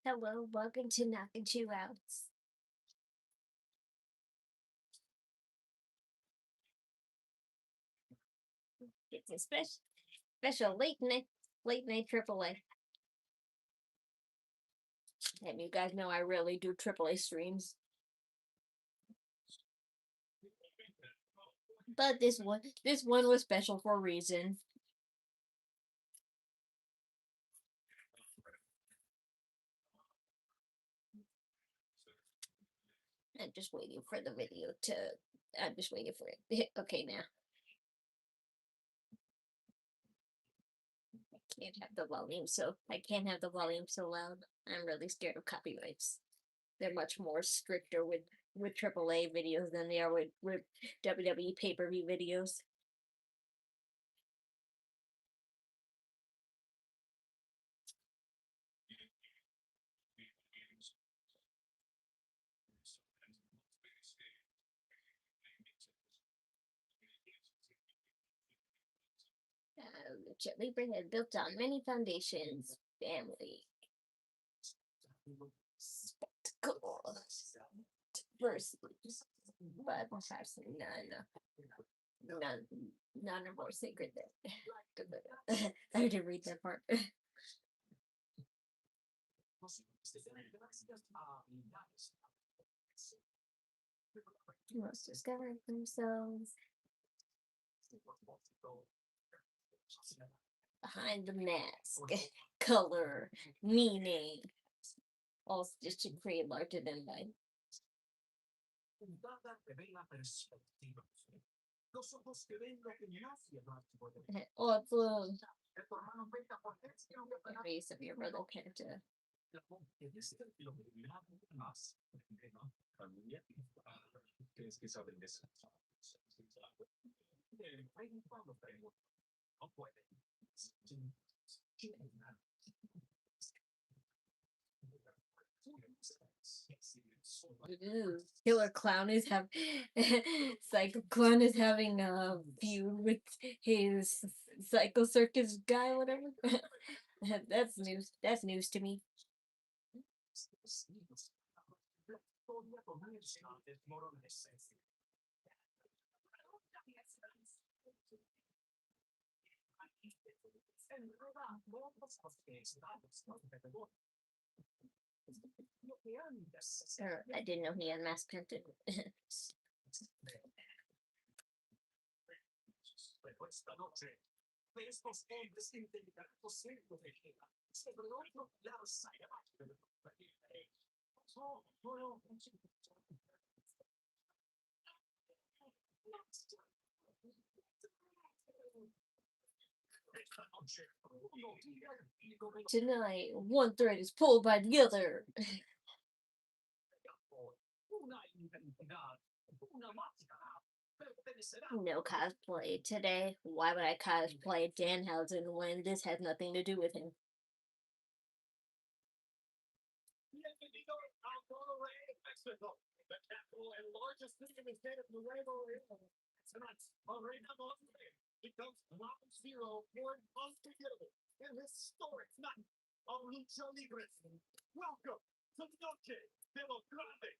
Hello, welcome to Knockin Chu Out. It's a special late night AAA. And you guys know I rarely do AAA streams, but this one was special for a reason. I'm just waiting for the video to. I'm just waiting for it. Okay, now I can't have the volume so loud. I'm really scared of copyrights. They're much more stricter with AAA videos than they are with WWE pay-per-view videos. Lucha Libre had built on many foundations. Family, spectacle, diversity, but perhaps none are more sacred than. I had to read that part. Must discover themselves behind the mask, color, meaning, all just to create larger than life. Also, the face of your brother Penta. Ooh, Killer Clown is have Psycho Clown is having a feud with his Psycho Circus guy, whatever. That's news. That's news to me. I didn't know he had mass printed. Tonight, one thread is pulled by the other. No cosplay today. Why would I cosplay Danhausen when this has nothing to do with him? Welcome to Noche, grande.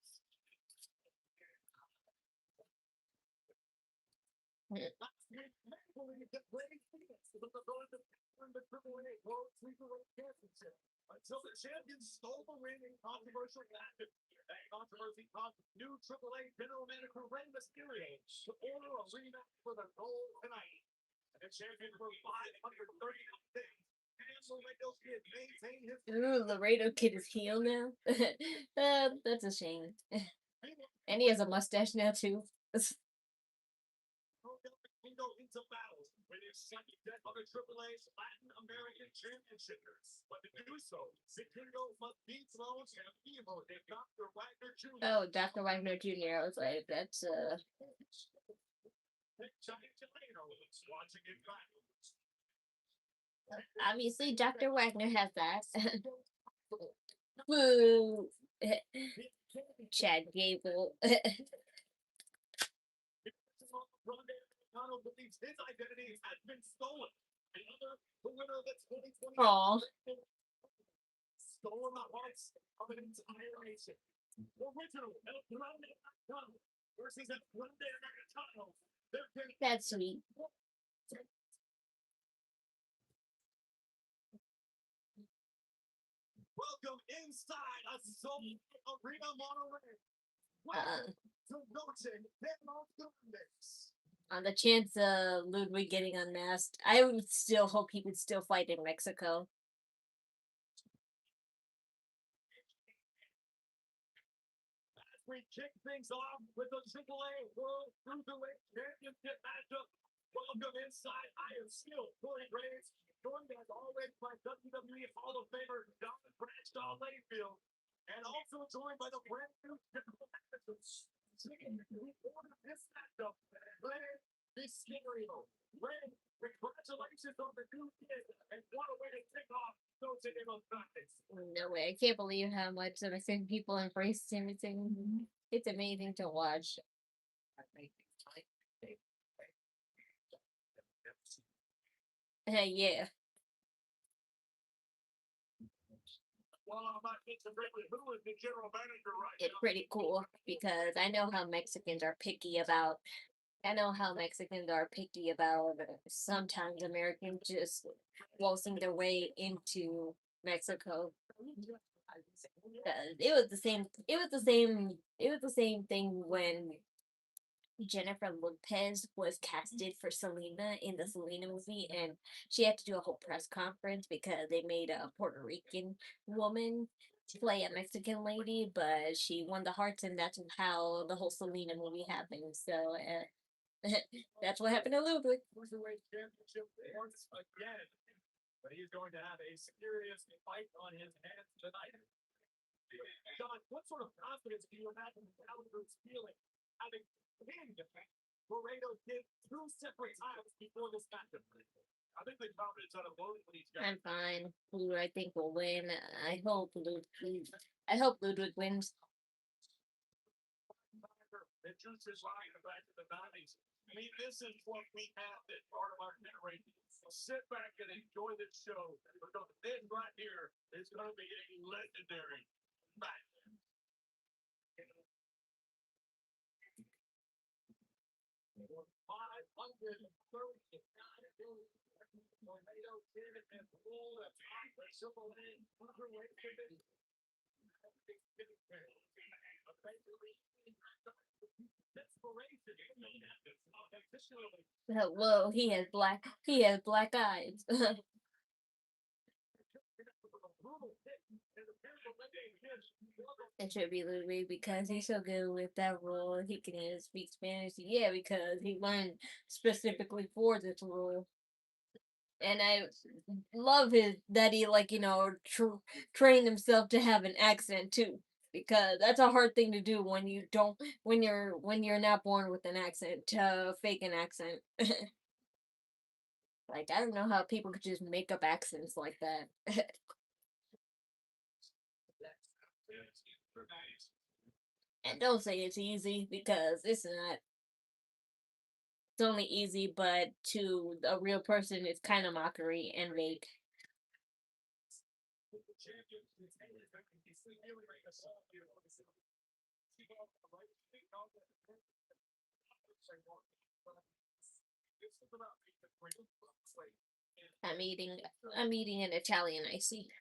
Until the champion stole the ring in controversial matches. That controversy caused new AAA general manager Dominik Mysterio to order a rematch for the gold tonight. And the champion for 530 days. Ooh, Laredo Kid is heel now. That's a shame. And he has a mustache now too. Into battle with his second death of the AAA's Latin American Championships. But to do so, Secreto must beat Thrones and evil if Dr. Wagner Jr. Oh, Dr. Wagner Jr. I was like, that's obviously Dr. Wagner has that. Boo! Chad Gable. Americano believes his identity has been stolen. The winner of the 2020 Aww. stole the hearts of an entire nation. Original El Grande Americano versus El Grande Americano. That's sweet. Welcome inside a Soul Arena Monterey. Welcome to Noche, Grandes. On the chance of Ludwig getting unmasked, I would still hope he would still fight in Mexico. As we kick things off with the AAA World Cruiserweight Championship matchup. Welcome inside. I am still Corey Graves, joined as always by WWE Hall of Famer John Bradshaw Layfield, and also joined by the brand new General Manager, who ordered this matchup, Grande Mysterio. Grande, congratulations on the new kid, and what a way to kick off those in practice. No way. I can't believe how much the Mexican people embraced him. It's amazing to watch. Yeah. Well, I'm not exactly who is the general manager right It's now. pretty cool because I know how Mexicans are picky about. I know how Mexicans are picky about sometimes Americans just waltzing their way into Mexico. It was the same. It was the same. It was the same thing when Jennifer Lopez was casted for Selena in the Selena movie, and she had to do a whole press conference because they made a Puerto Rican woman play a Mexican lady, but she won the hearts, and that's how the whole Selena movie happened. So that's what happened to Ludwig. Cruiserweight Championship once again. But he's going to have a serious fight on his hands tonight. John, what sort of confidence do you imagine Gallagher's feeling having pinned Laredo Kid 2 separate times before this matchup? I think the confidence out of both of these guys. I'm fine. Blue, I think, will win. I hope Ludwig wins. The juice is lying back to the 90s. I mean, this is what we have as part of our generation. So sit back and enjoy the show. Because this right here is going to be a legendary match. 530 Tornado Kid and Bull of Triple A Cruiserweight Division. Whoa, he has black eyes. It should be Ludwig because he's so good with that role. He can even speak Spanish. Yeah, because he learned specifically for this role. And I love that he trained himself to have an accent too, because that's a hard thing to do when you don't when you're not born with an accent to fake an accent. Like, I don't know how people could just make up accents like that. And don't say it's easy because it's not. It's only easy, but to a real person, it's kind of mockery and vague. I'm eating an Italian icy.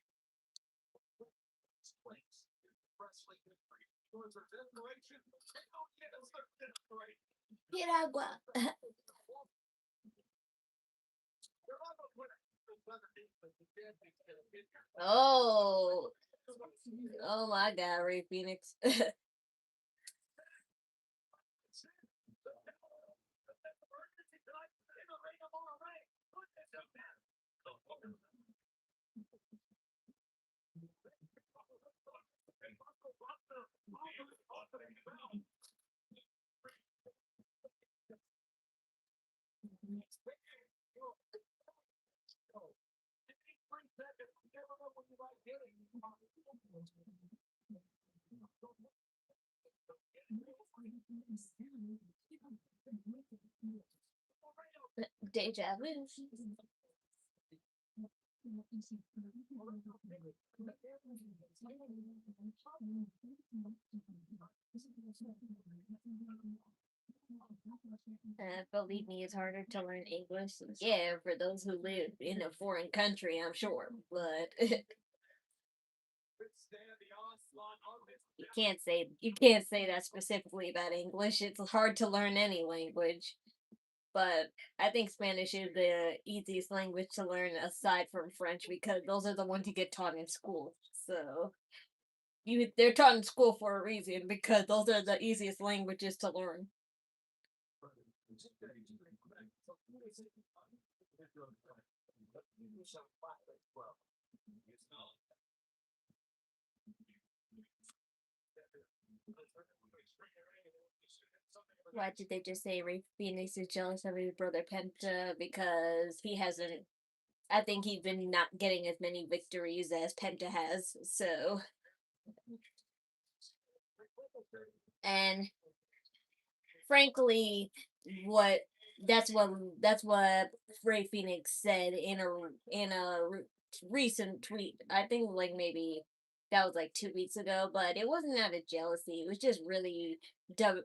Piragua. Oh. Oh my god, Ray Phoenix. Deja vu. Believe me, it's harder to learn English. Yeah, for those who live in a foreign country, I'm sure, but you can't say that specifically about English. It's hard to learn any language, but I think Spanish is the easiest language to learn aside from French because those are the ones you get taught in school. So they're taught in school for a reason because those are the easiest languages to learn. Why did they just say Ray Phoenix is jealous of his brother Penta because he hasn't? I think he's been not getting as many victories as Penta has. So, and frankly, what that's what Ray Phoenix said in a recent tweet. I think like maybe that was like 2 weeks ago, but it wasn't out of jealousy. It was just really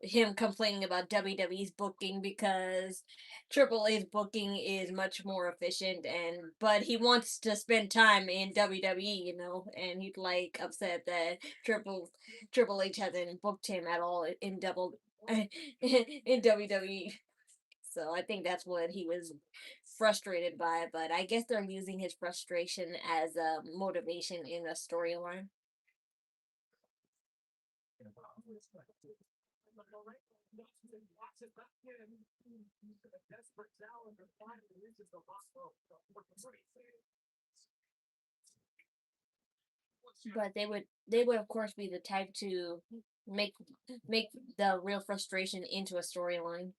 him complaining about WWE's booking because AAA's booking is much more efficient, and but he wants to spend time in WWE, and he's like upset that Triple H hasn't booked him at all in double in WWE. So I think that's what he was frustrated by, but I guess they're using his frustration as a motivation in a storyline. But they would of course be the type to make make the real frustration into a storyline,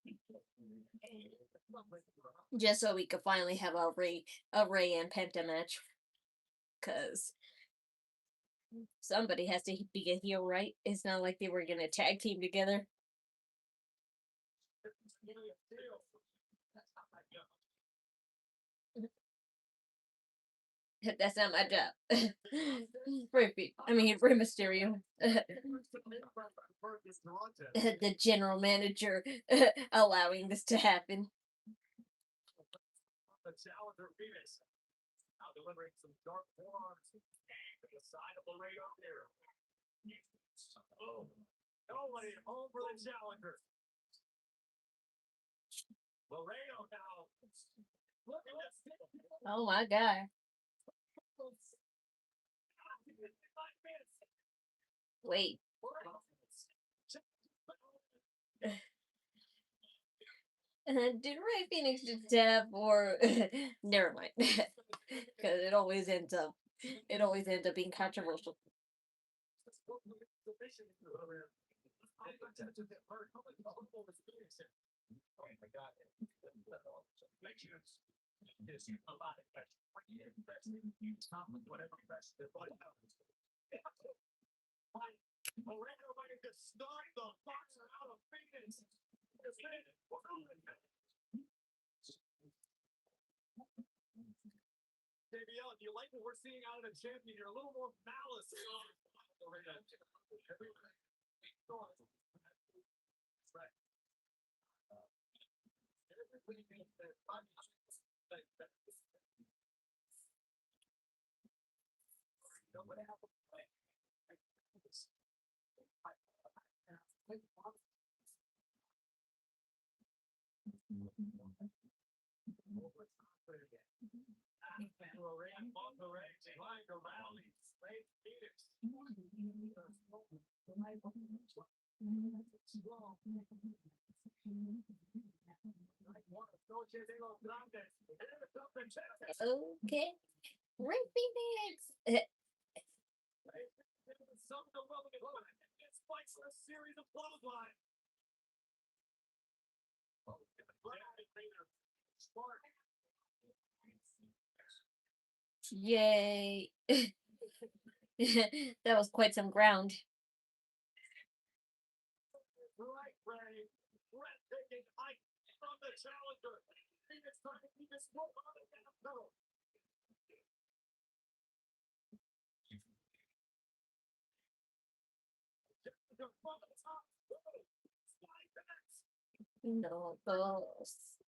just so we could finally have a Ray and Penta match. Cause somebody has to be a heel, right? It's not like they were gonna tag team together. That's not my job. Rey Mysterio, the general manager, allowing this to happen. The challenger Venus. Now delivering some dark forearms to the side of Laredo there. Oh, nobody home for the challenger. Laredo now. Look at this. Oh my god. Wait. Did Ray Phoenix just tap or never mind? Because it always ends up being controversial. Moreno might have just start the boxer out of Phoenix. JBL, do you like what we're seeing out of the champion? You're a little more malice. Okay. Ray Phoenix. Series of clothesline. Yay. That was quite some ground. Right, Ray. Breathtaking height from the challenger. Phoenix trying to keep his foot on the gas pedal. No, boss.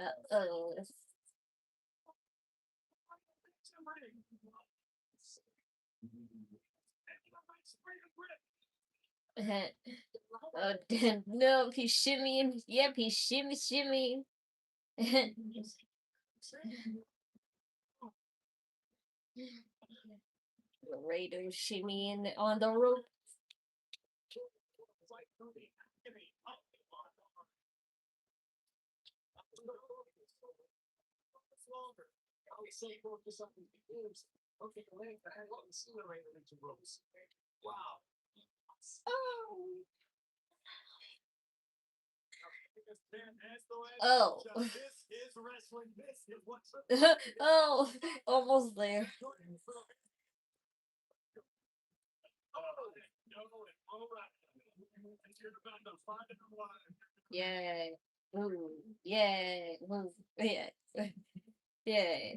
Uh-oh. Oh, no, he's shimmying. Yep, he's shimmying. Laredo shimmying on the rope. Wow. Oh. Oh, almost there. Yeah. Ooh. Yeah. Ooh. Yeah. Yeah.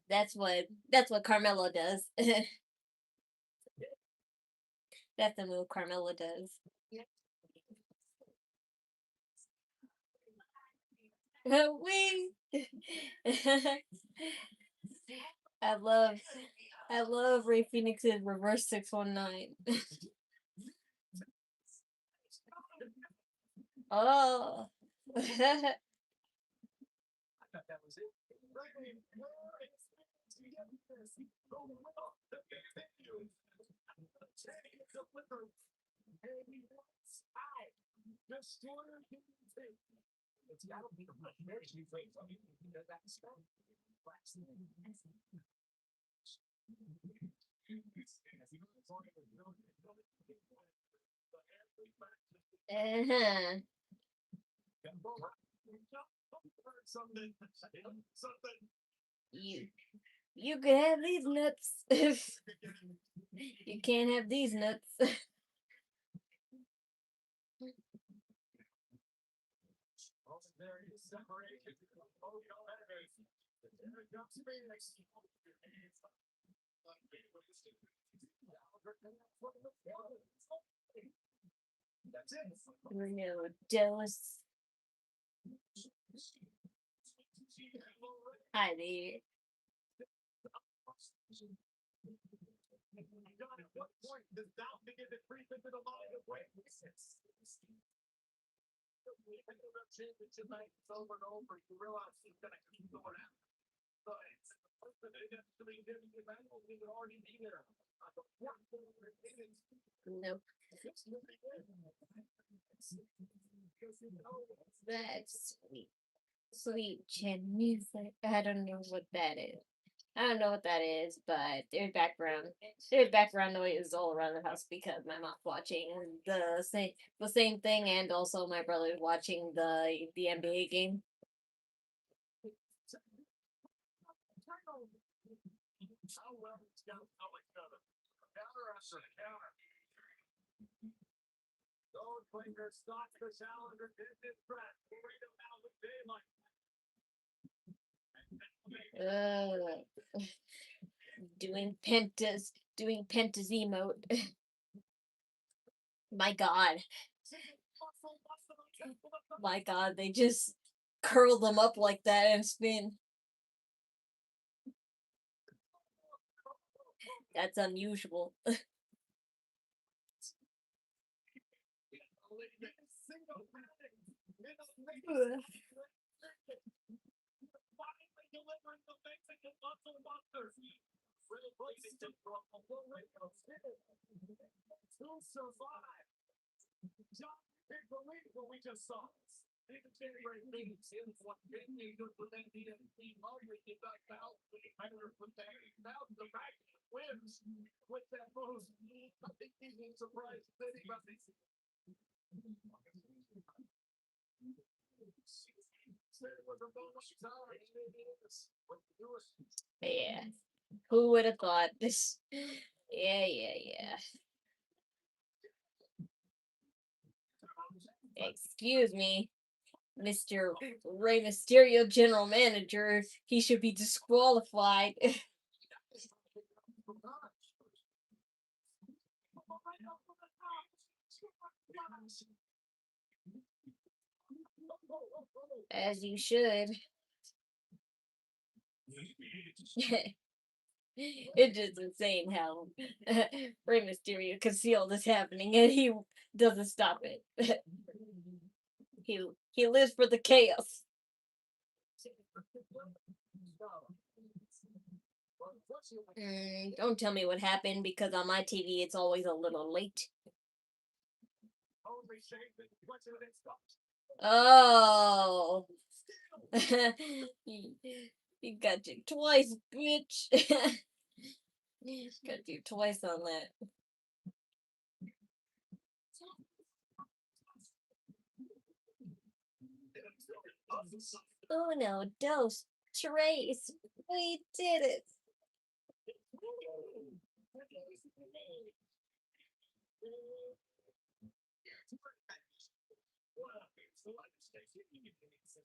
That's what Carmelo does. That's the move Carmelo does. We I love I love Ray Phoenix's reverse 619. Oh. Uh-huh. You you can have these nuts. You can't have these nuts. No dose. Hi there. Nope. That's sweet. Sweet chin music. I don't know what that is. I don't know what that is, but there's background noise all around the house because my mom's watching the same thing, and also my brother's watching the NBA game. Uh, doing pentas emote. My God, my God, they just curl them up like that and spin. That's unusual. Yeah. Who would have thought this? Yeah, yeah, yeah. Excuse me. Mr. Rey Mysterio, general manager, he should be disqualified. As you should. It's just insane how Rey Mysterio can see all this happening and he doesn't stop it. he lives for the chaos. Don't tell me what happened because on my TV it's always a little late. Oh. He got you twice, bitch. Got you twice on that. Oh no, dos, tres. We did it.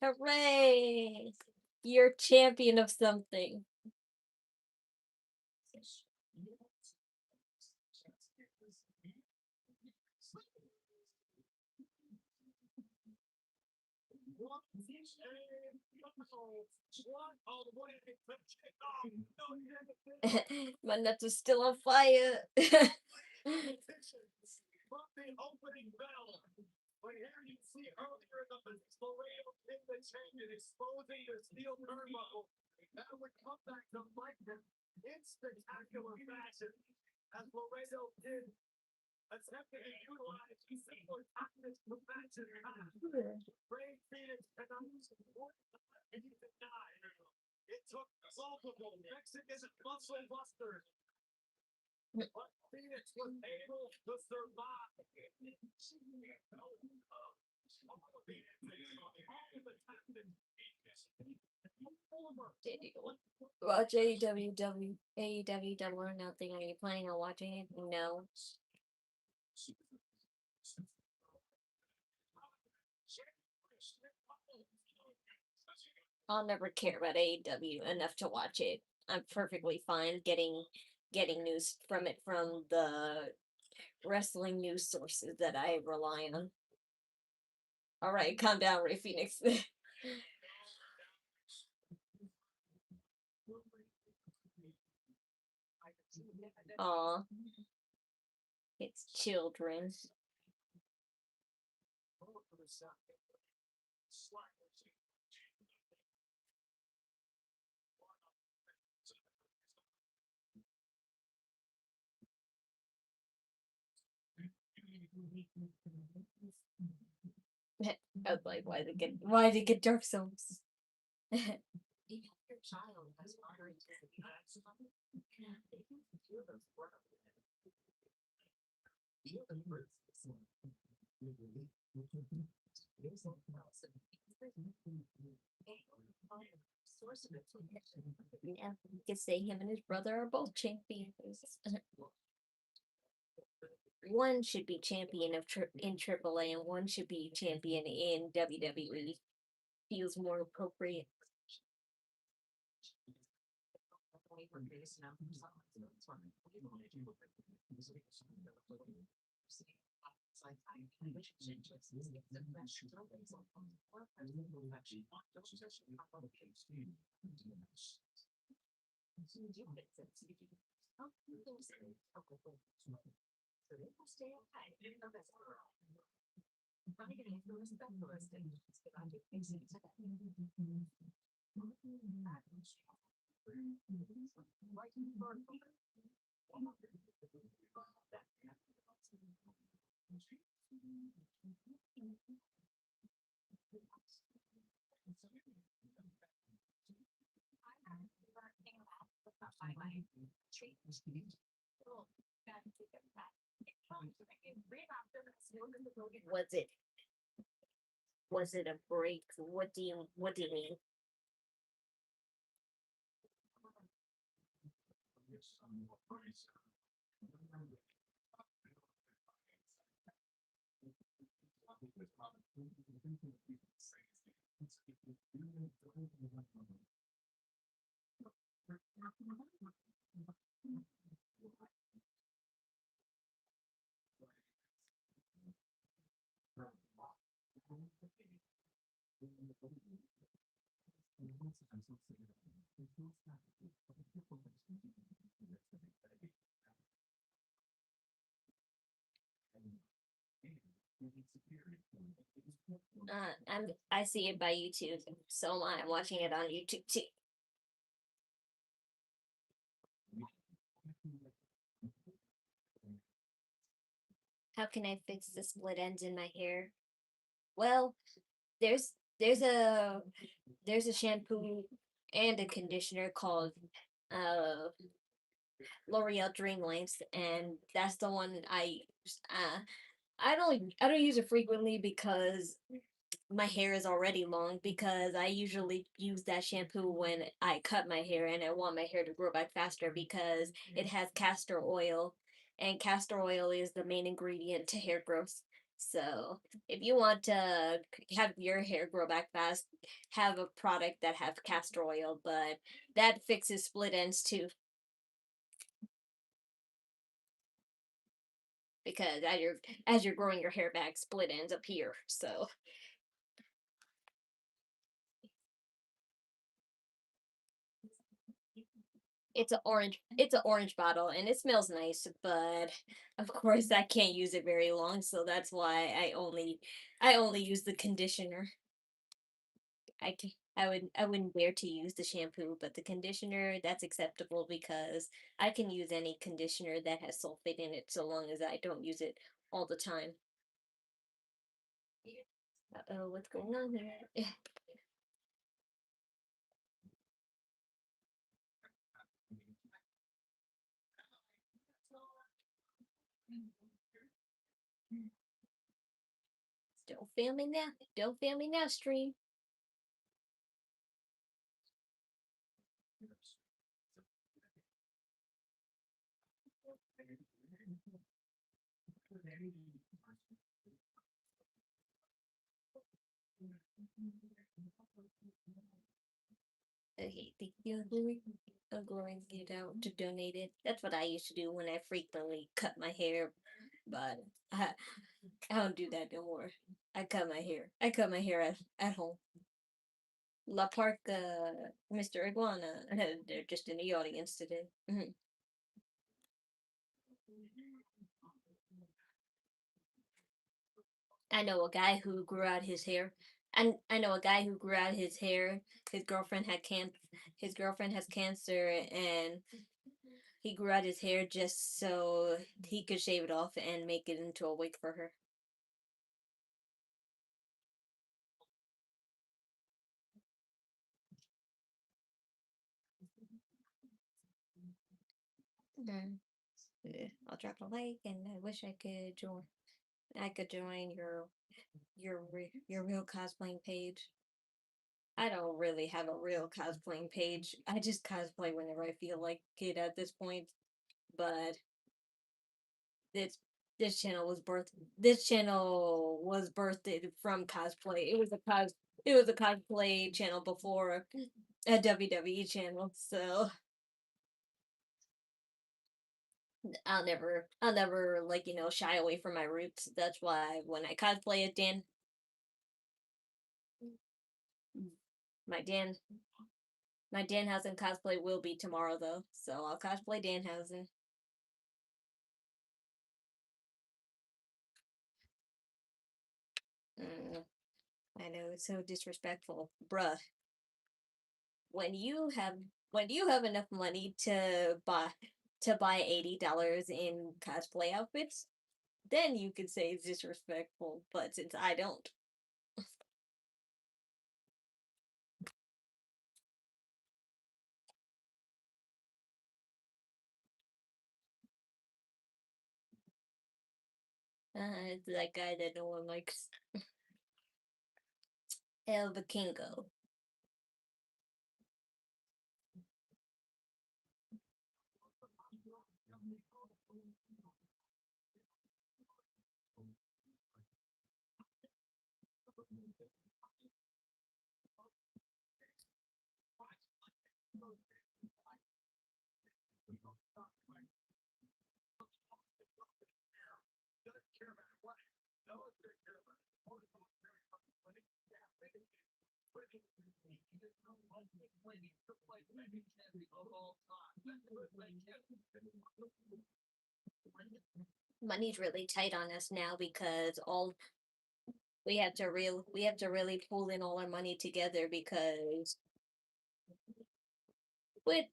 Hooray! You're champion of something. My nuts are still on fire. But here you see earlier in the Laredo in the chain and exposing your steel turnbuckle. That would come back to bite them in spectacular fashion as Laredo did attempted to utilize similar tactics to match it. Ray Phoenix cannot support and he denied. It took multiple Mexican muscle busters. But Phoenix was able to survive. Watch AEW Double or Nothing. Are you planning on watching it? No. I'll never care about AEW enough to watch it. I'm perfectly fine getting news from it from the wrestling news sources that I rely on. All right, calm down, Ray Phoenix. Aw, it's children. I was like, why did it get Dark Souls? Yeah, you could say him and his brother are both champions. One should be champion in AAA and one should be champion in WWE. Feels more appropriate. Was it a break? What do you mean? I see it by YouTube, so I'm watching it on YouTube too. How can I fix the split ends in my hair? Well, there's there's a there's a shampoo and a conditioner called uh L'Oreal Dream Length, and that's the one I use. I don't use it frequently because my hair is already long, because I usually use that shampoo when I cut my hair and I want my hair to grow back faster because it has castor oil, and castor oil is the main ingredient to hair growth. So, if you want to have your hair grow back fast, have a product that have castor oil, but that fixes split ends too, because as you're growing your hair back, split ends appear. So, it's an orange bottle and it smells nice, but of course I can't use it very long, so that's why I only use the conditioner. I wouldn't dare to use the shampoo, but the conditioner, that's acceptable because I can use any conditioner that has sulfate in it so long as I don't use it all the time. Uh-oh, what's going on here? Don't fail me now. Don't fail me now, stream. Okay, thank you. I'm going to get out to donate it. That's what I used to do when I frequently cut my hair, but I don't do that no more. I cut my hair. I cut my hair at home. La Park, Mr. Iguana, they're just in the audience today. I know a guy who grew out his hair. And I know a guy who grew out his hair. His girlfriend had his girlfriend has cancer, and he grew out his hair just so he could shave it off and make it into a wig for her. Mhm. Yeah, I'll drop a like, and I wish I could join. I could join your real cosplaying page. I don't really have a real cosplaying page. I just cosplay whenever I feel like it at this point. But this this channel was birthed. This channel was birthed from cosplay. It was a cosplay channel before a WWE channel. So I'll never like shy away from my roots. That's why when I cosplay it, my Dan my Danhausen cosplay will be tomorrow though. So I'll cosplay Danhausen. Mm, I know it's so disrespectful, bruh. When you have when you have enough money to buy $80 in cosplay outfits, then you could say it's disrespectful. But since I don't, it's that guy that no one likes, El Vikingo. Money's really tight on us now because all we have to really pull in all our money together because with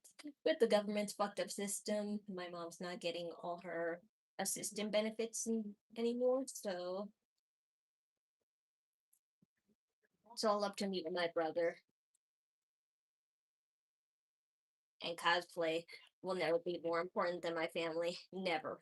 with the government's fucked up system, my mom's not getting all her assistant benefits anymore, so it's all up to me and my brother. And cosplay will never be more important than my family. Never.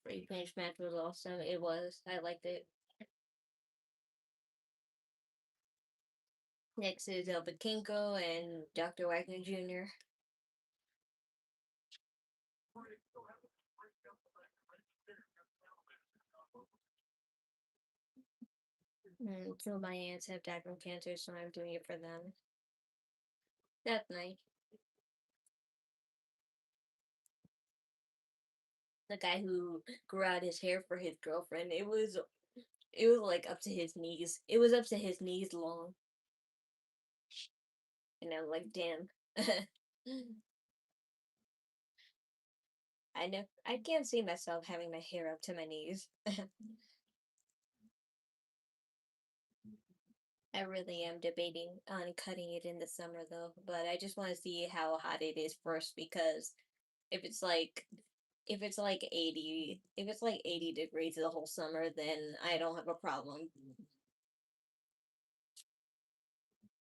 Free Finish match was awesome. It was. I liked it. Next is El Kinko and Dr. Wagner Jr. Two of my aunts have died from cancer, so I'm doing it for them. That's nice. The guy who grew out his hair for his girlfriend, it was like up to his knees. It was up to his knees long. And I'm like, damn. I know I can't see myself having my hair up to my knees. I really am debating on cutting it in the summer though, but I just want to see how hot it is first because if it's like if it's like 80 degrees the whole summer, then I don't have a problem.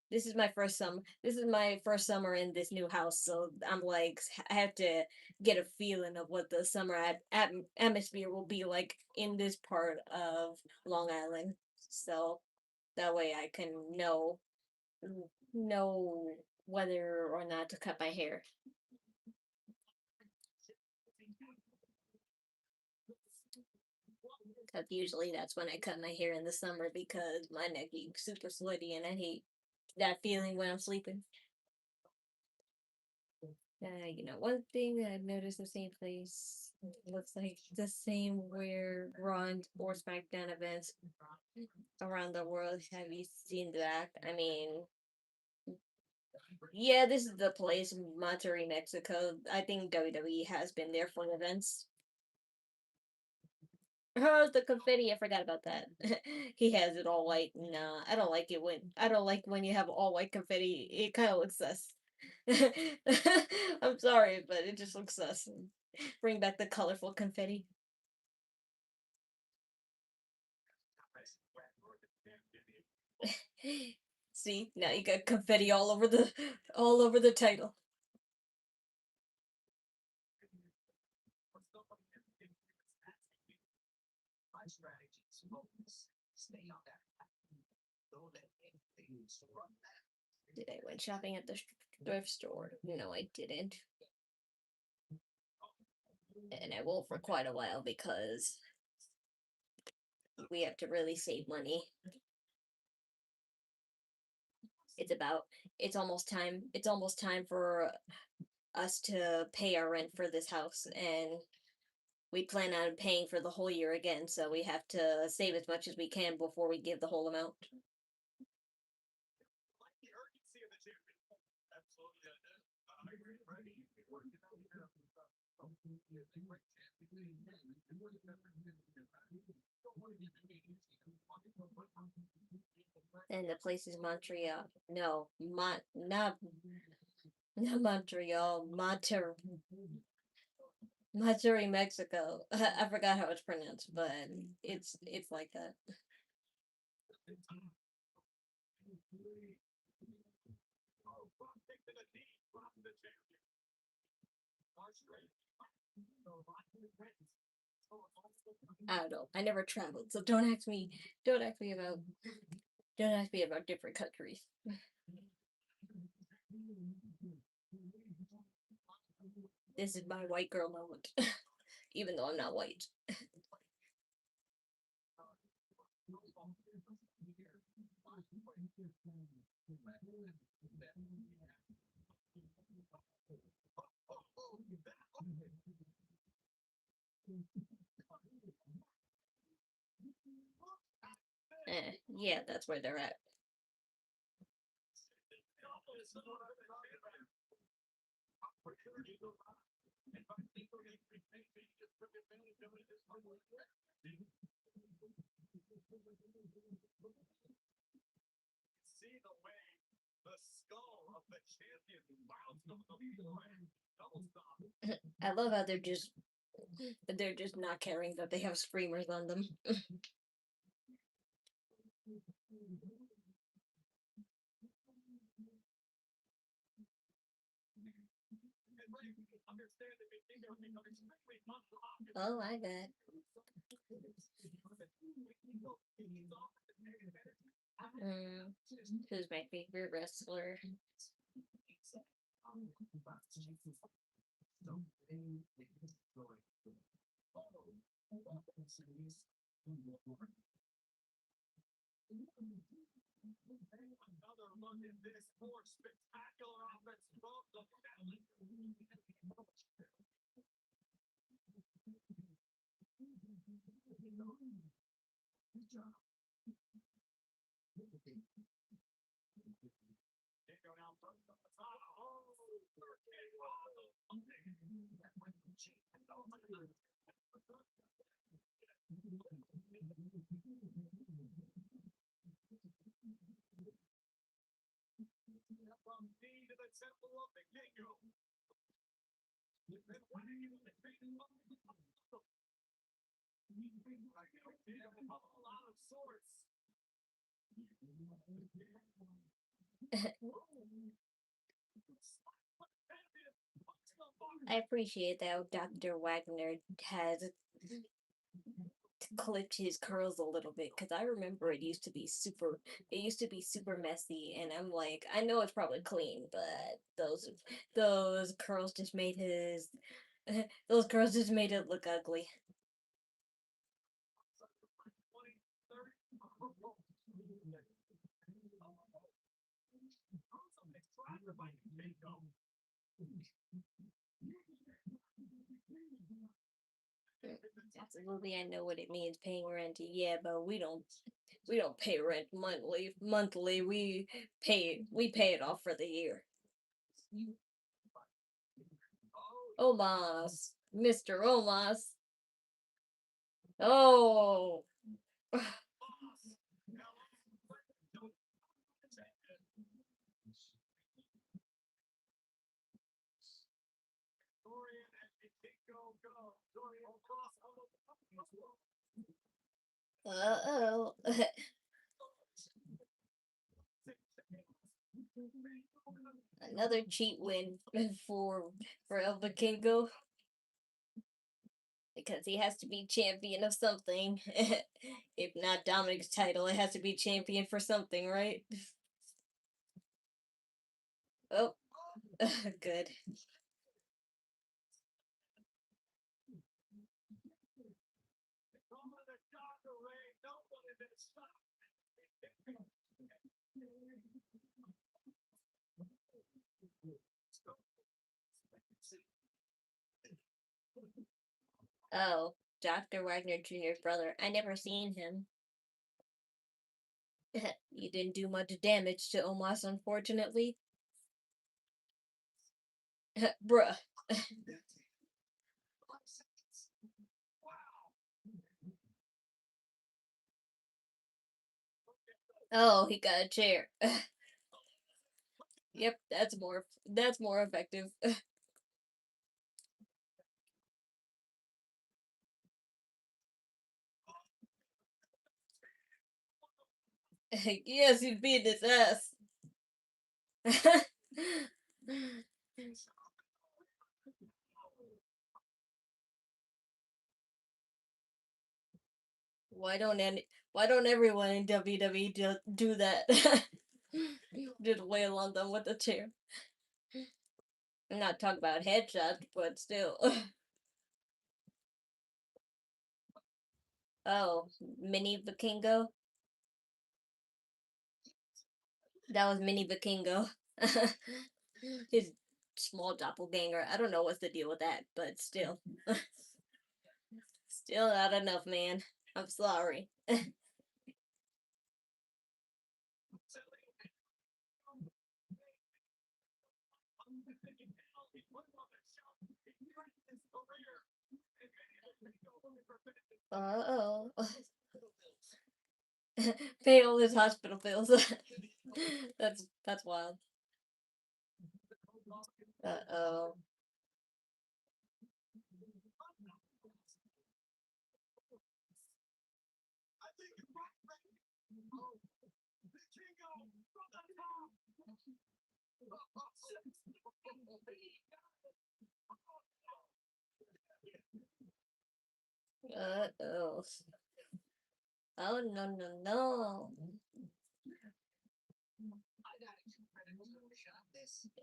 This is my first summer in this new house, so I'm like I have to get a feeling of what the summer atmosphere will be like in this part of Long Island. So that way I can know whether or not to cut my hair. Because usually that's when I cut my hair in the summer because my neck gets super sweaty and I hate that feeling when I'm sleeping. One thing I've noticed the same place looks like the same where Raw or SmackDown events around the world. Have you seen that? I mean, yeah, this is the place, Monterrey, Mexico. I think WWE has been there for events. Oh, the confetti! I forgot about that. He has it all white. Nah, I don't like when you have all white confetti. It kind of looks sus. I'm sorry, but it just looks sus. Bring back the colorful confetti. See, now you got confetti all over the title. Did I went shopping at the thrift store? No, I didn't. And I won't for quite a while because we have to really save money. It's about it's almost time for us to pay our rent for this house and we plan on paying for the whole year again, so we have to save as much as we can before we give the whole amount. And the place is Montreal. No, not Montreal, Monterrey, Mexico. I forgot how it's pronounced, but it's like that. I don't know. I never traveled, so don't ask me. Don't ask me about. Don't ask me about different countries. This is my white girl moment, even though I'm not white. Yeah, that's where they're at. See the way the skull of the champion bounced on the floor. Double stop. I love how they're just not caring that they have screamers on them. Oh my god. Who's my favorite wrestler? Another look at this more spectacular offense from the family. From D to the temple of the king. All out of sorts. I appreciate that Dr. Wagner has clipped his curls a little bit because I remember it used to be super messy, and I'm like, I know it's probably clean, but those curls just made his those curls just made it look ugly. Absolutely, I know what it means paying rent. Yeah, but we don't pay rent monthly. Monthly, we pay it off for the year. Omas, Mr. Omas. Oh, oh. Another cheat win for El Vikingo because he has to be champion of something. If not Dominik's title, it has to be champion for something, right? Oh, good. Oh, Dr. Wagner Jr.'s brother. I never seen him. You didn't do much damage to Omos, unfortunately. Bruh. Oh, he got a chair. Yep, that's more effective. Yes, he's beating his ass. why don't everyone in WWE do that? Just wail on them with a chair. I'm not talking about headshots, but still. Oh, Mini Vikingo? That was Mini Vikingo. His small doppelganger. I don't know what's the deal with that, but still. Still not enough, man. I'm sorry. Uh-oh. Pay all his hospital bills. That's wild. Uh-oh. Uh-oh. Oh, no, no, no.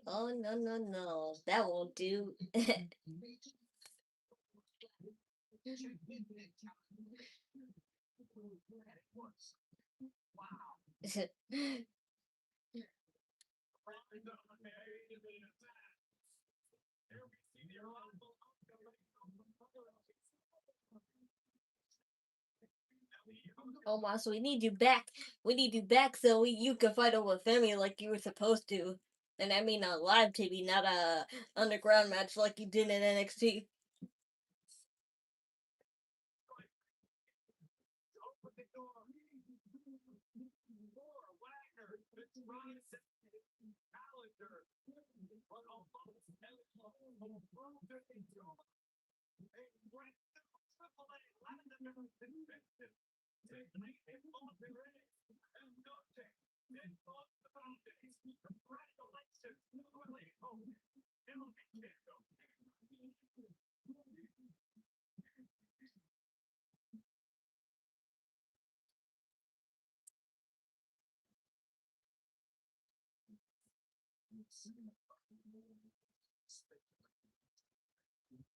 Oh, no, no, no. That won't do. Oh, my, so we need you back. We need you back so you can fight over family like you were supposed to. And I mean on live TV, not a underground match like you did in NXT.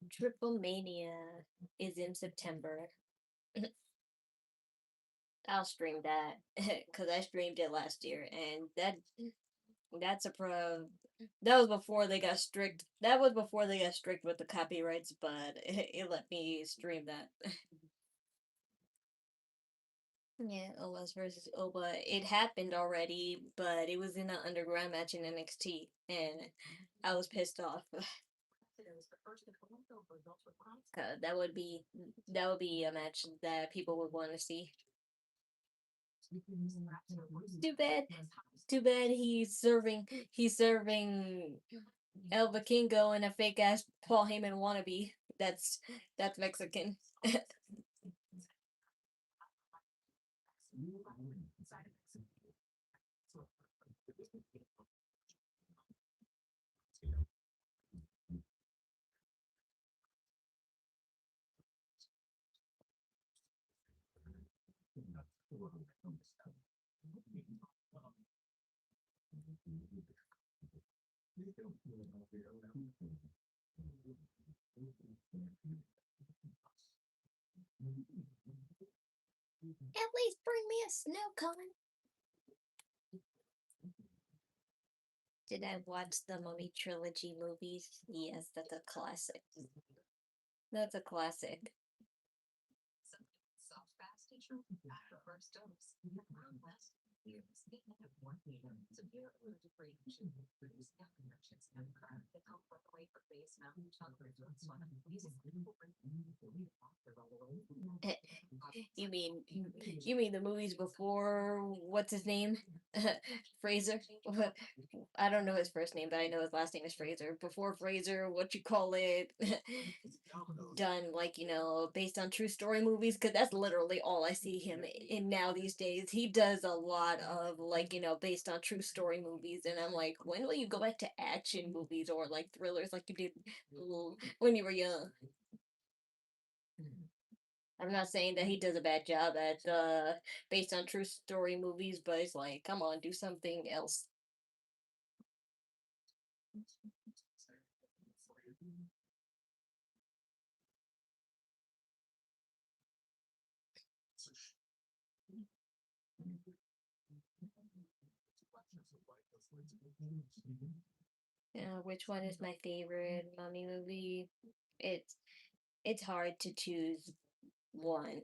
Triple Mania is in September. I'll stream that because I streamed it last year, and that's a pro. That was before they got strict. That was before they got strict with the copyrights, but it let me stream that. Yeah, Owas versus Oba. It happened already, but it was in an underground match in NXT, and I was pissed off. That would be a match that people would want to see. Too bad. Too bad he's serving El Vikingo and a fake ass Paul Heyman wannabe. That's Mexican. At least bring me a snow cone. Did I watch the Mummy trilogy movies? Yes, that's a classic. That's a classic. You mean you mean the movies before what's his name? Fraser? I don't know his first name, but I know his last name is Fraser. Before Fraser, what you call it? Done like, based on true story movies, because that's literally all I see him in now these days. He does a lot of like, based on true story movies, and I'm like, when will you go back to action movies or like thrillers like you did when you were young? I'm not saying that he does a bad job at based on true story movies, but it's like, come on, do something else. Which one is my favorite mommy movie? It's it's hard to choose one.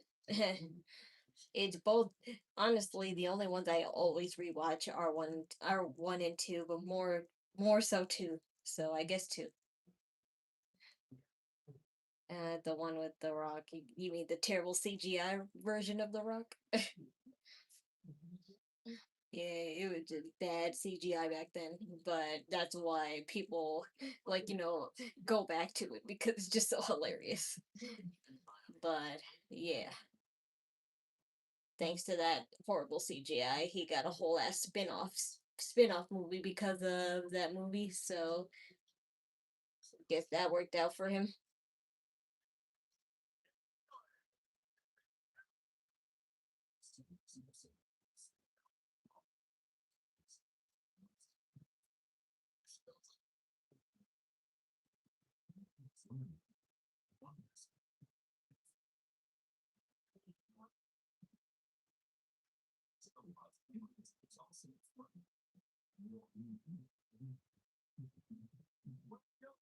It's both. Honestly, the only ones I always rewatch are one and two, but more so two. So I guess two. The one with the Rock. You mean the terrible CGI version of the Rock? Yeah, it was just bad CGI back then, but that's why people like go back to it because it's just so hilarious. But yeah, thanks to that horrible CGI, he got a whole ass spin-off movie because of that movie. So guess that worked out for him.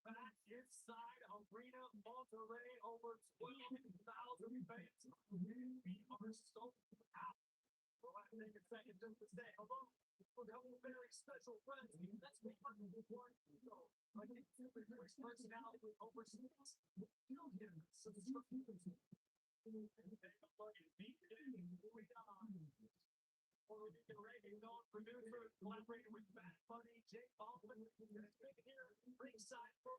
Back inside Arena Monterey, over 12,000 fans. We are so happy. Well, I take a second just to say hello for a couple of very special friends. Let's make one before you go. I think the first personality overseas. You don't get it. So the stuff you can see. Puerto Rican reggae known producer, collaborating with Bad Bunny, J. Balvin, here ringside for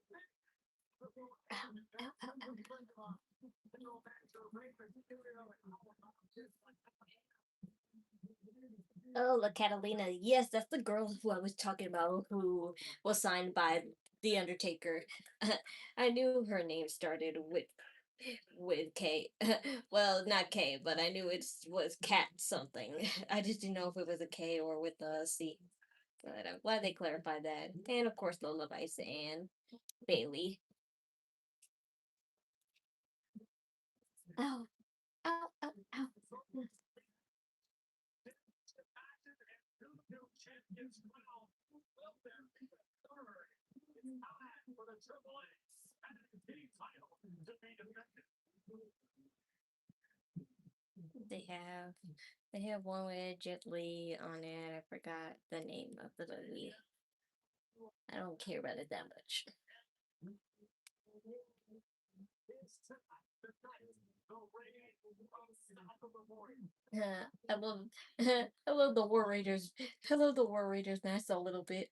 Oh, La Catalina. Yes, that's the girl who I was talking about who was signed by The Undertaker. I knew her name started with K. Well, not K, but I knew it was Cat something. I just didn't know if it was a K or with a C. But I'm glad they clarified that. And of course, Lola Vice and Bayley. Ow, ow, ow, ow. They have they have one with Jet Li on it. I forgot the name of the movie. I don't care about it that much. I love I love the War Raiders. I love the War Raiders mask a little bit.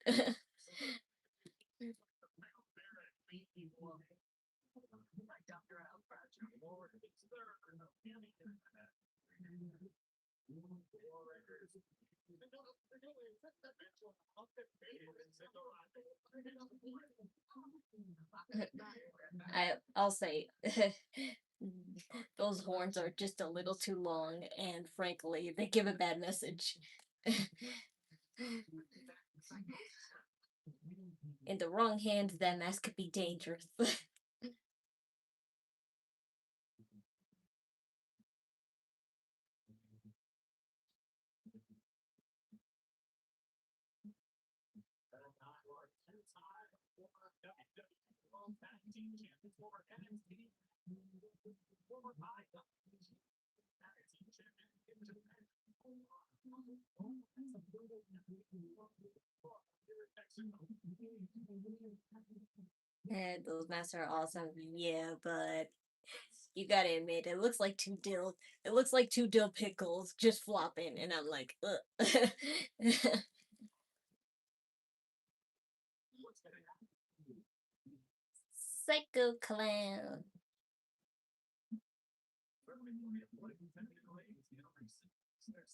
I'll say those horns are just a little too long, and frankly, they give a bad message. In the wrong hands, that mask could be dangerous. And those masks are awesome, yeah, but you gotta admit, it looks like two dill pickles just flopping, and I'm like, ugh. Psycho Clown.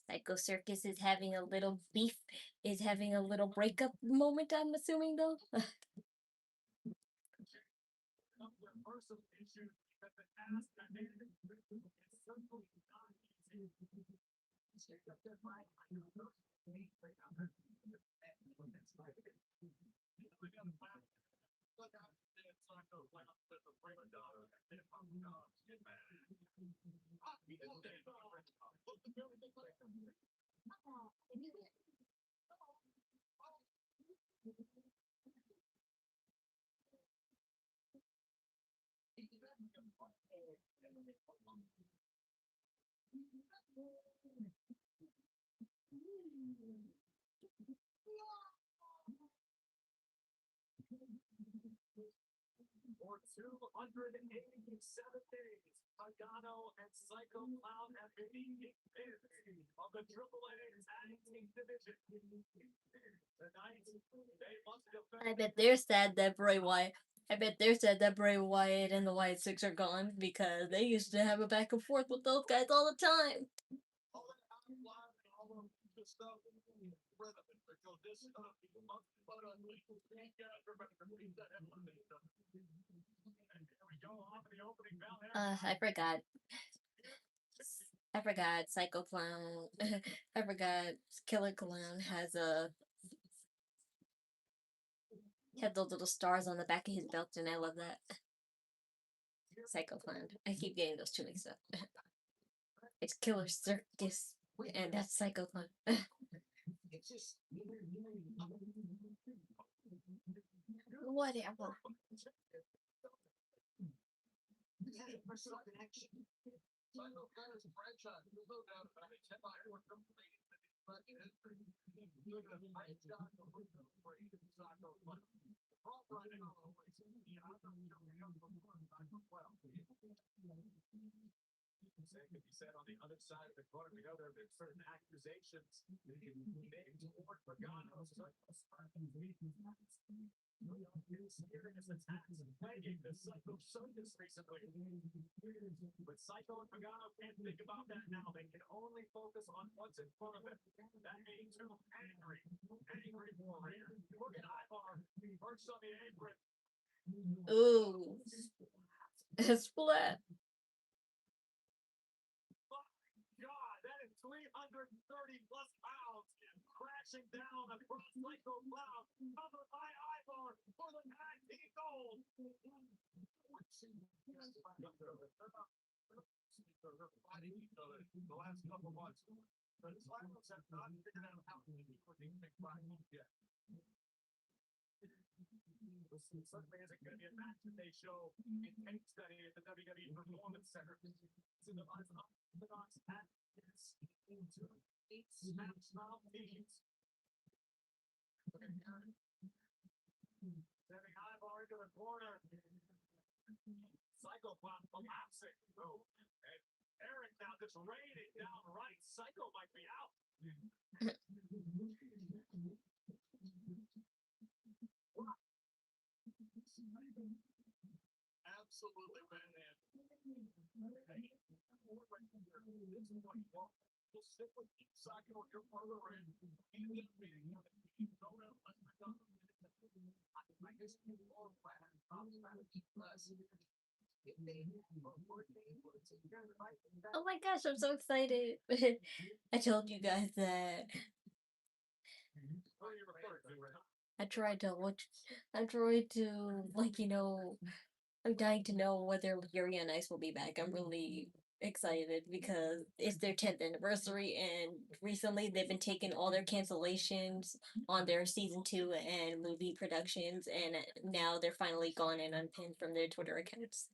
Psycho Circus is having a little breakup moment, I'm assuming, though. For 287 days, Pagano and Psycho Clown have been the kingpins of the AAA Tag Team Division. Tonight, they must defend. I bet they're sad that Bray Wyatt. I bet they're sad that Bray Wyatt and the Wyatt Six are gone because they used to have a back and forth with those guys all the time. All that outline and all of the stuff relevant because this stuff is but unleashed. You guys remember to read that headline. And here we go off the opening bell here. I forgot. I forgot Psycho Clown. I forgot Killer Clown has had those little stars on the back of his belt, and I love that. Psycho Clown. I keep getting those two mixed up. It's Killer Circus, and that's Psycho Clown. Whatever. Psycho Clown is a franchise. There's no doubt about it. 10 by 4 complete. But look at the nice job of Psycho Clown. All running all the way. Yeah, I don't know. Well, it could be said on the other side of the court. We know there have been certain accusations made toward Pagano. Serious attacks plaguing the Psycho Circus recently. But Psycho and Pagano can't think about that now. They can only focus on what's in front of them. That means two angry warrior. Look at Ivar. First on the apron. Ooh. Splat. God, that is 330 plus pounds crashing down across Psycho Clown, covered by Ivar for the tag team gold. The last couple months, but the Cyclones have not figured out how to do these big fights yet. Certainly isn't going to be a match that they show in tape study at the WWE Performance Center. It's in the Orthodox Atkins into 8 smash-style teams. Sending Ivar into the corner. Psycho Clown collapsing. Oh, and Eric now just raining down right. Psycho might be out. Absolutely bad. We'll stick with Psycho your further in. Oh my gosh, I'm so excited. I told you guys that I tried to like, I'm dying to know whether Yuri on Ice will be back. I'm really excited because it's their 10th anniversary, and recently they've been taking all their cancellations on their season 2 and movie productions, and now they're finally gone and unpinned from their Twitter accounts.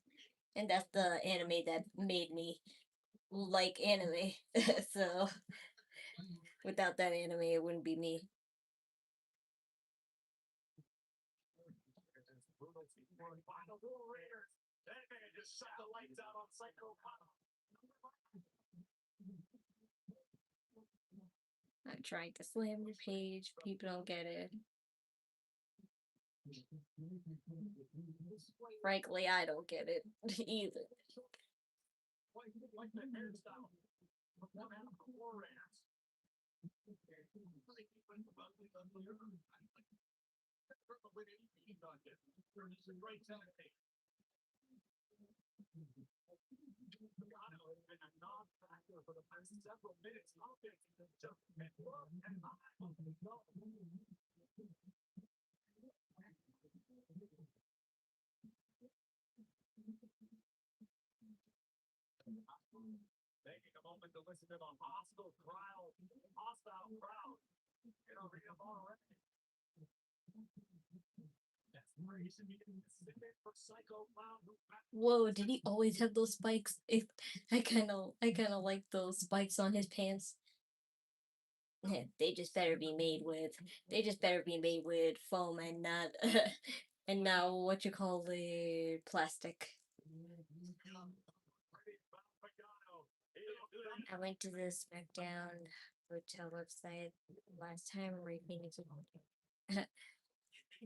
And that's the anime that made me like anime. So without that anime, it wouldn't be me. Final War Raiders. That man just shut the lights out on Psycho Clown. I'm trying to slam your page. People don't get it. Frankly, I don't get it either. Like the hairstyle from one out of the War Raiders. This is a great tag team. Pagano has been a non-factor for the past several minutes. Offense has just been low and high on the go. Taking a moment to listen to the hostile crowd in Arena already. Desperation for Psycho Clown who Whoa, did he always have those spikes? I kind of like those spikes on his pants. Yeah, they just better be made with foam and not and now what you call the plastic. I went to the SmackDown hotel website last time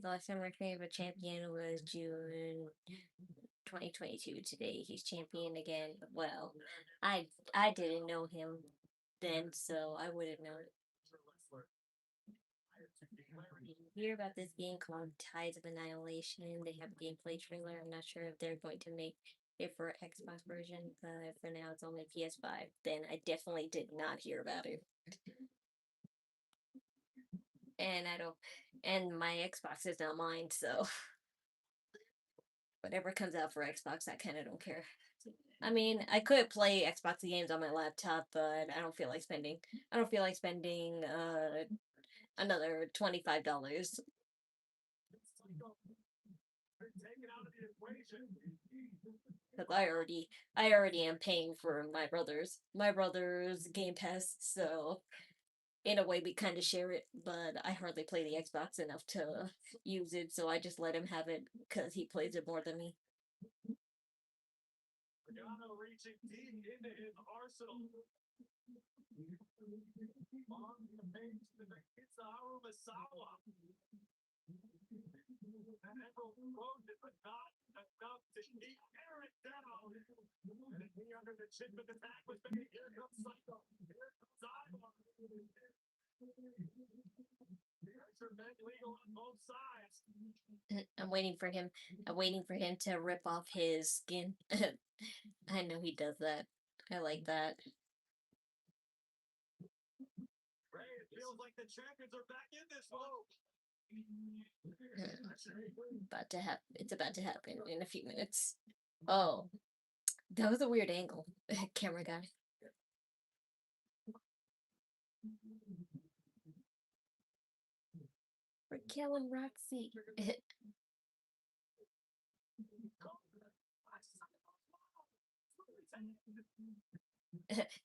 the last time Rick Fame champion was June 2022. Today he's champion again. Well, I didn't know him then, so I wouldn't know it. Hear about this game called Tides of Annihilation. They have a gameplay trailer. I'm not sure if they're going to make it for Xbox version, but for now it's only PS5. Then I definitely did not hear about it. And I don't, and my Xbox is not mine, so whatever comes out for Xbox, I kind of don't care. I mean, I could play Xbox games on my laptop, but I don't feel like spending. I don't feel like spending another $25. Because I already am paying for my brother's Game Pass, so in a way we kind of share it. But I hardly play the Xbox enough to use it, so I just let him have it because he plays it more than me. Pagano reaching deep into his arsenal. On the page to the Kizaru Misawa. And Emerald quote it, but not enough to tear it down. And he under the chin with attack was made. Here comes Psycho. Here comes Ivar. These are men legal on both sides. I'm waiting for him. I'm waiting for him to rip off his skin. I know he does that. I like that. Ray, it feels like the champions are back in this mode. It's about to happen in a few minutes. Oh, that was a weird angle. Camera guy. We're killing Roxy.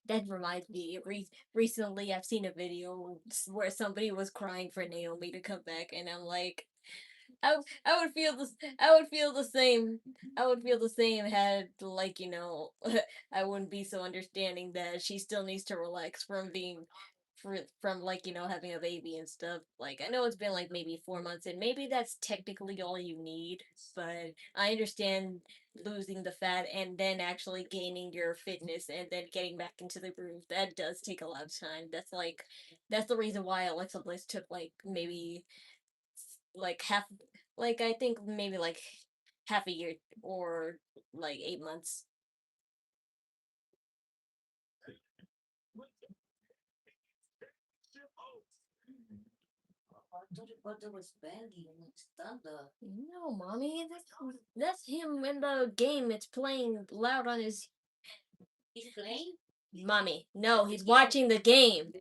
That reminds me. Recently, I've seen a video where somebody was crying for Naomi to come back, and I'm like, I would feel this. I would feel the same. I would feel the same had like I wouldn't be so understanding that she still needs to relax from being from like having a baby and stuff. Like I know it's been like maybe 4 months, and maybe that's technically all you need. But I understand losing the fat and then actually gaining your fitness and then getting back into the groove. That does take a lot of time. That's the reason why Alexa Bliss took like maybe like half like I think maybe like half a year or like 8 months. No, mommy, that's him in the game. It's playing loud on his. Mommy, no, he's watching the game.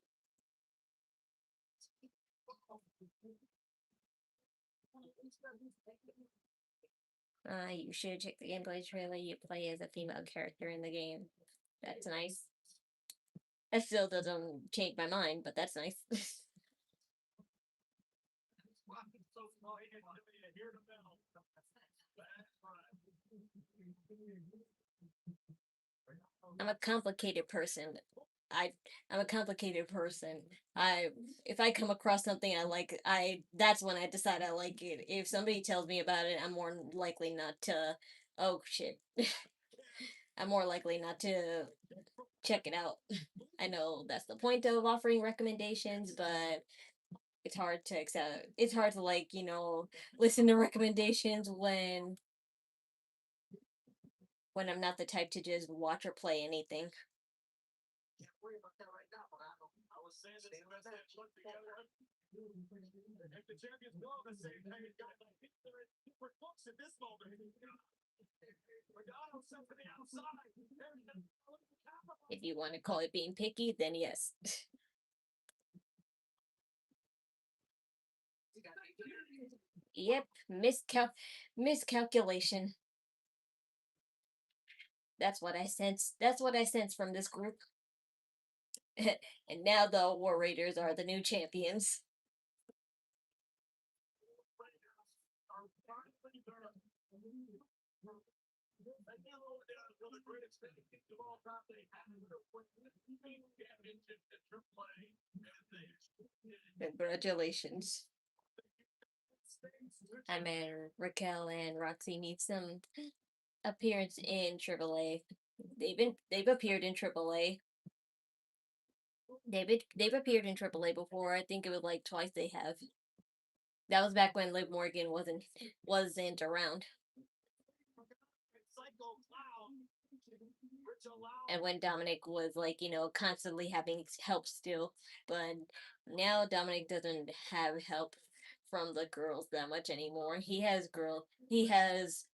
You should check the gameplay trailer. You play as a female character in the game. That's nice. That still doesn't change my mind, but that's nice. I'm a complicated person. I I'm a complicated person. I If I come across something I like, I that's when I decide I like it. If somebody tells me about it, I'm more likely not to. Oh shit. I'm more likely not to check it out. I know that's the point of offering recommendations, but it's hard to accept. It's hard to like listen to recommendations when when I'm not the type to just watch or play anything. Can't worry about that right now, but I was saying this the best match put together. If the champions go on the same page, guys, I think they're in different books at this moment. Regano sent to the outside. If you want to call it being picky, then yes. Yep, miscalculation. That's what I sense. That's what I sense from this group. And now the War Raiders are the new champions. Congratulations. I mean, Raquel and Roxy need some appearance in AAA. They've appeared in AAA. They've appeared in AAA before. I think it was like twice they have. That was back when Liv Morgan wasn't around. And when Dominik was like, constantly having help still. But now Dominik doesn't have help from the girls that much anymore. He has he has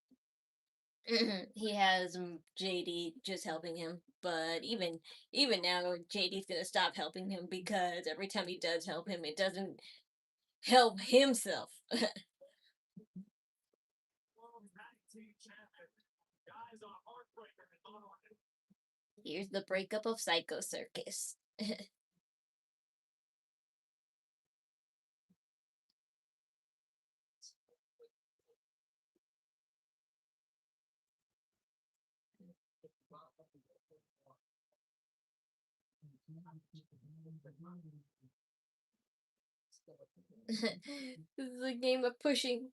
JD just helping him, but even now JD's gonna stop helping him because every time he does help him, it doesn't help himself. Here's the breakup of Psycho Circus. This is a game of pushing.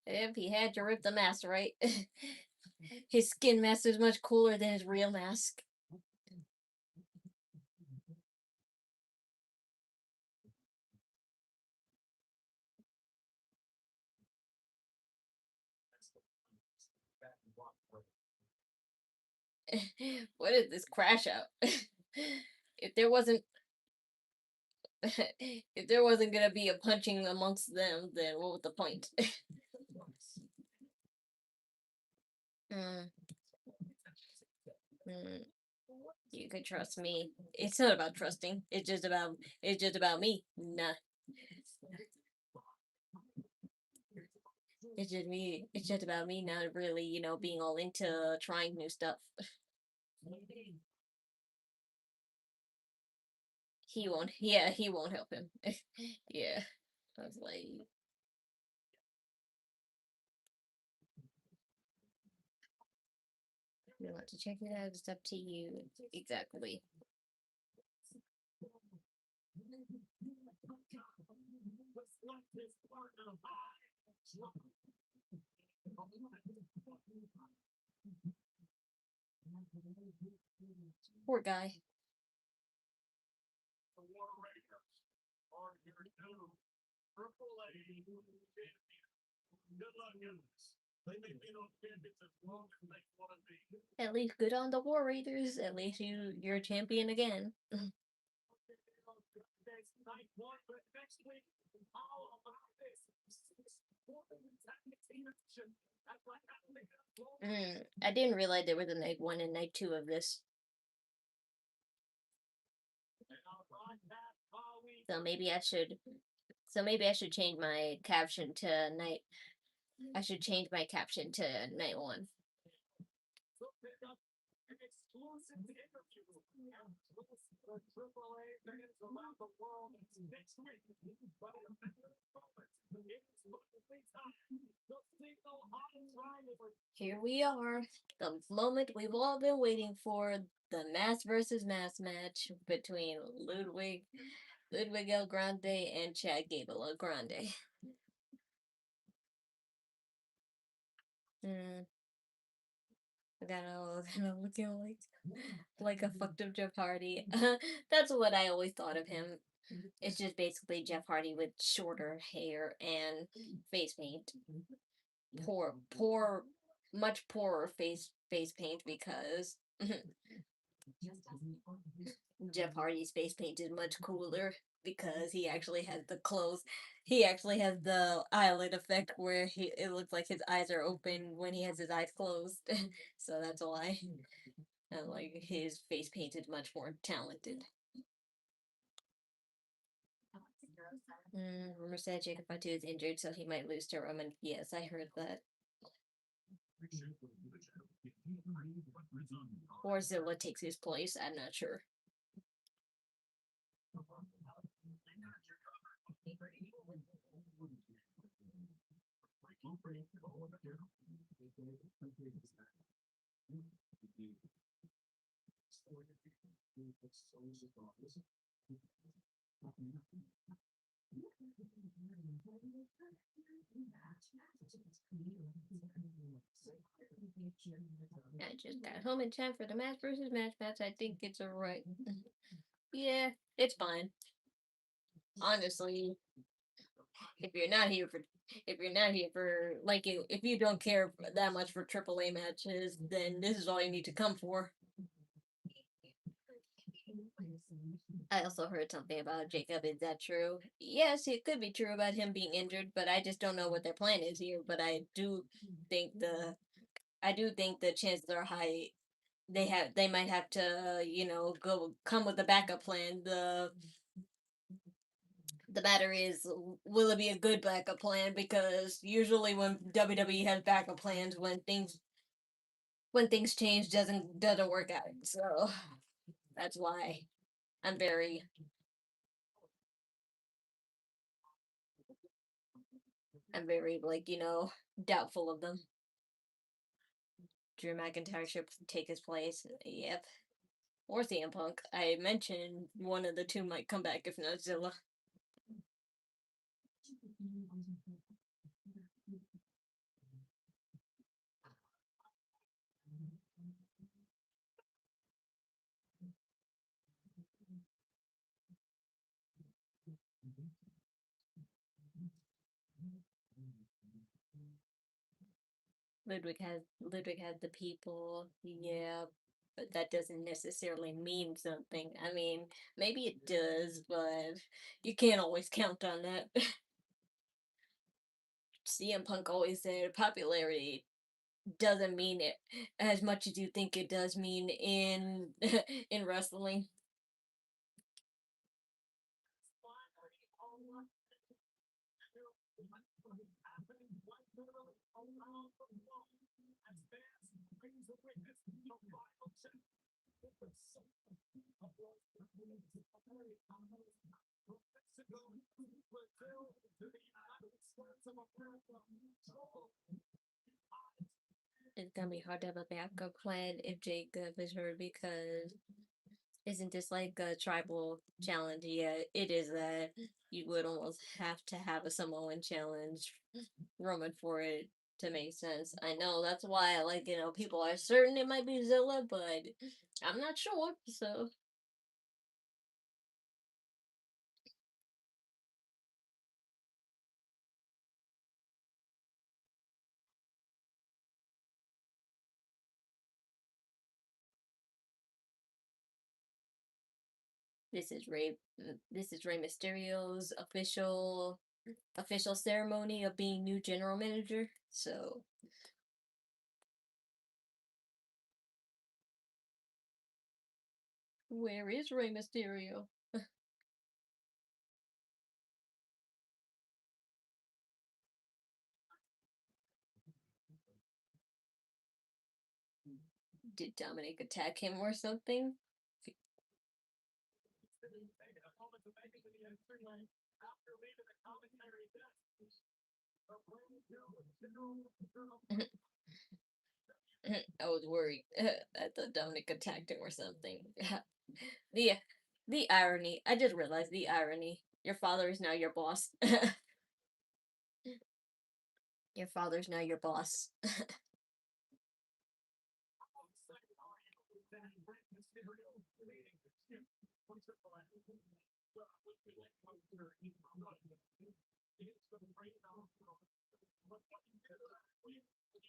If he had to rip the mask, right? His skin mask is much cooler than his real mask. What is this crash out? if there wasn't if there wasn't gonna be a punching amongst them, then what was the point? mm. Mm. You could trust me. It's not about trusting. It's just about me. Nah. It's just me. It's just about me not really, being all into trying new stuff. He won't. Yeah, he won't help him. Yeah. I was like, you want to check it out? It's up to you. Exactly. Poor guy. At least good on the War Raiders. At least you're a champion again. I didn't realize there was a night 1 and night 2 of this. So maybe I should. So maybe I should change my caption to night. I should change my caption to night 1. Here we are, the moment we've all been waiting for, the mask versus mask match between Ludwig El Grande and Chad Gable El Grande. Kind of looking like a fucked up Jeff Hardy. That's what I always thought of him. It's just basically Jeff Hardy with shorter hair and face paint. poor, much poorer face paint because Jeff Hardy's face paint is much cooler because he actually has the clothes. He actually has the eyelid effect where it looks like his eyes are open when he has his eyes closed. So that's why. And like his face paint is much more talented. Rumor said Jacob Fatu is injured, so he might lose to Roman. Yes, I heard that. Or Zilla takes his place. I'm not sure. I just got home in time for the match versus match. I think it's alright. Yeah, it's fine. Honestly, if you're not here for like if you don't care that much for AAA matches, then this is all you need to come for. I also heard something about Jacob. Is that true? Yes, it could be true about him being injured, but I just don't know what their plan is here. But I do think the chances are high they might have to go come with a backup plan. The matter is, will it be a good backup plan? Because usually when WWE has backup plans, when things change, doesn't work out. So that's why I'm very like doubtful of them. Drew McIntyre should take his place. Yep. Or CM Punk. I mentioned one of the two might come back if not Zilla. Ludwig has the people, yeah, but that doesn't necessarily mean something. I mean, maybe it does, but you can't always count on that. CM Punk always said popularity doesn't mean it as much as you think it does mean in in wrestling. It's gonna be hard to have a backup plan if Jacob is hurt because isn't this like a tribal challenge? Yeah, it is that you would almost have to have a Samoan challenge Roman for it to make sense. I know that's why like people are certain it might be Zilla, but I'm not sure. So this is Ray. This is Rey Mysterio's official ceremony of being new general manager. So where is Rey Mysterio? Did Dominik attack him or something? I was worried. I thought Dominic attacked him or something. the the irony. I just realized the irony. Your father is now your boss. Your father's now your boss.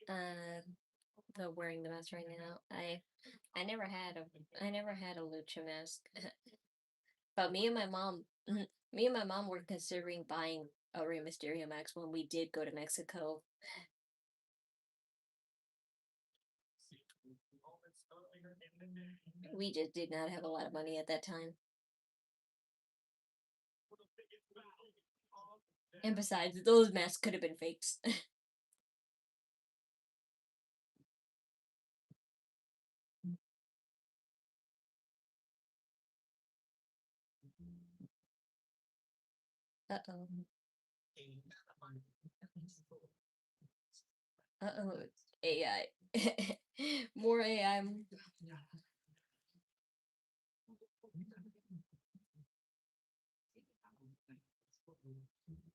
Uh, the wearing the mask right now. I never had a lucha mask, but me and my mom were considering buying a Rey Mysterio mask when we did go to Mexico. We just did not have a lot of money at that time. And besides, those masks could have been fakes. Uh-oh. Uh-oh. AI. More AI.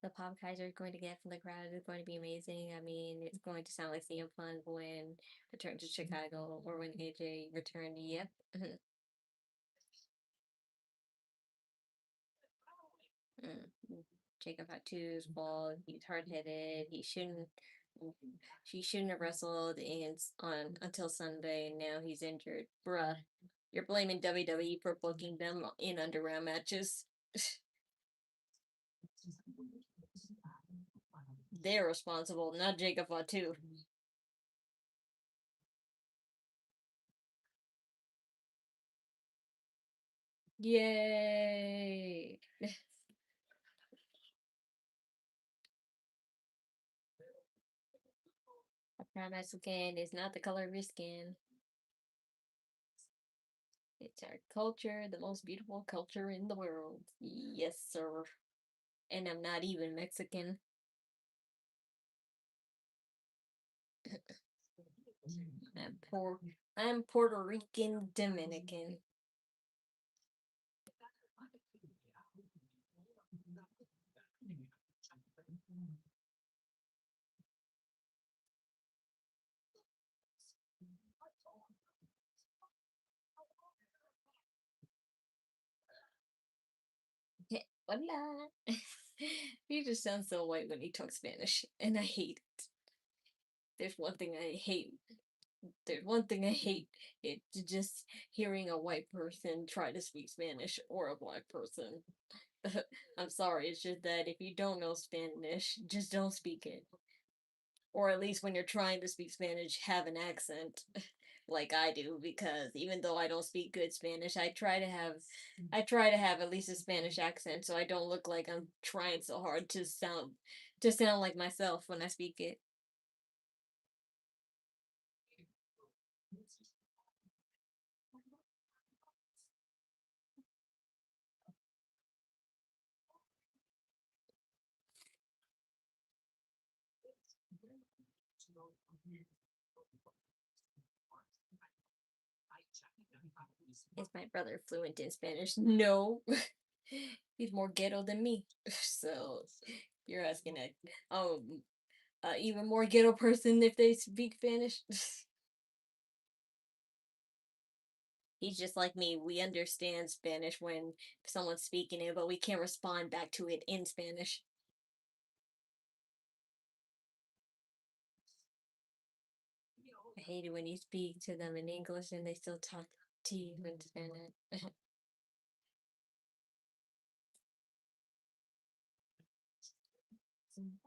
The pop Kaiser is going to get from the crowd is going to be amazing. I mean, it's going to sound like CM Punk when returned to Chicago or when AJ returned. Yep. Jacob had two's fault. He's hard headed. She shouldn't have wrestled on until Sunday. Now he's injured. Bruh, you're blaming WWE for booking them in underground matches. They're responsible, not Jacob Fatu. Yay! A proud Mexican is not the color of your skin. It's our culture, the most beautiful culture in the world. Yes, sir. And I'm not even Mexican. I'm poor. I'm Puerto Rican Dominican. Hola. He just sounds so white when he talks Spanish, and I hate it. There's one thing I hate. There's one thing I hate. It's just hearing a white person try to speak Spanish or a black person. I'm sorry, it's just that if you don't know Spanish, just don't speak it. Or at least when you're trying to speak Spanish, have an accent like I do, because even though I don't speak good Spanish, I try to have at least a Spanish accent so I don't look like I'm trying so hard to sound like myself when I speak it. Is my brother fluent in Spanish? No. He's more ghetto than me. So you're asking even more ghetto person if they speak Spanish. He's just like me. We understand Spanish when someone's speaking it, but we can't respond back to it in Spanish. I hate it when you speak to them in English and they still talk to you in Spanish.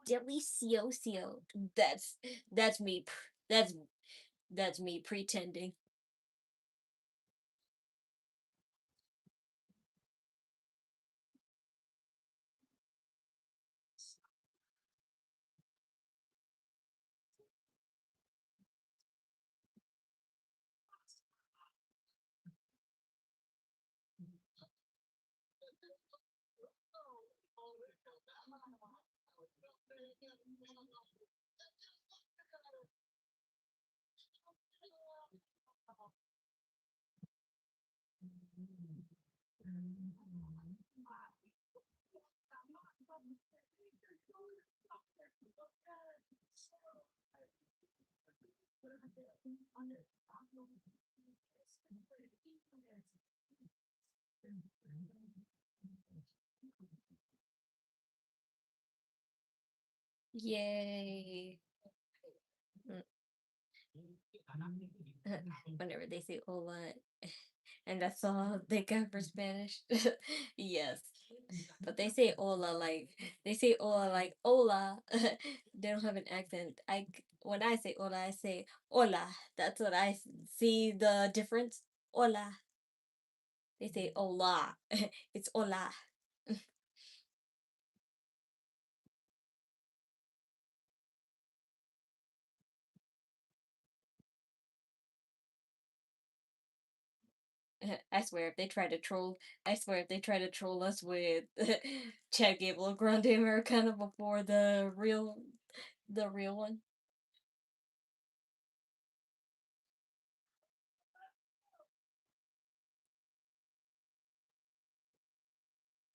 Delicioso. That's me. That's that's me pretending. Yay. Mm. Whenever they say hola, and that's all they got for Spanish. Yes. But they say hola like hola. They don't have an accent. When I say hola, I say hola. That's what see the difference. Hola. They say hola. It's hola. I swear if they try to troll, I swear if they try to troll us with Chad Gable Grande Americano before the real one.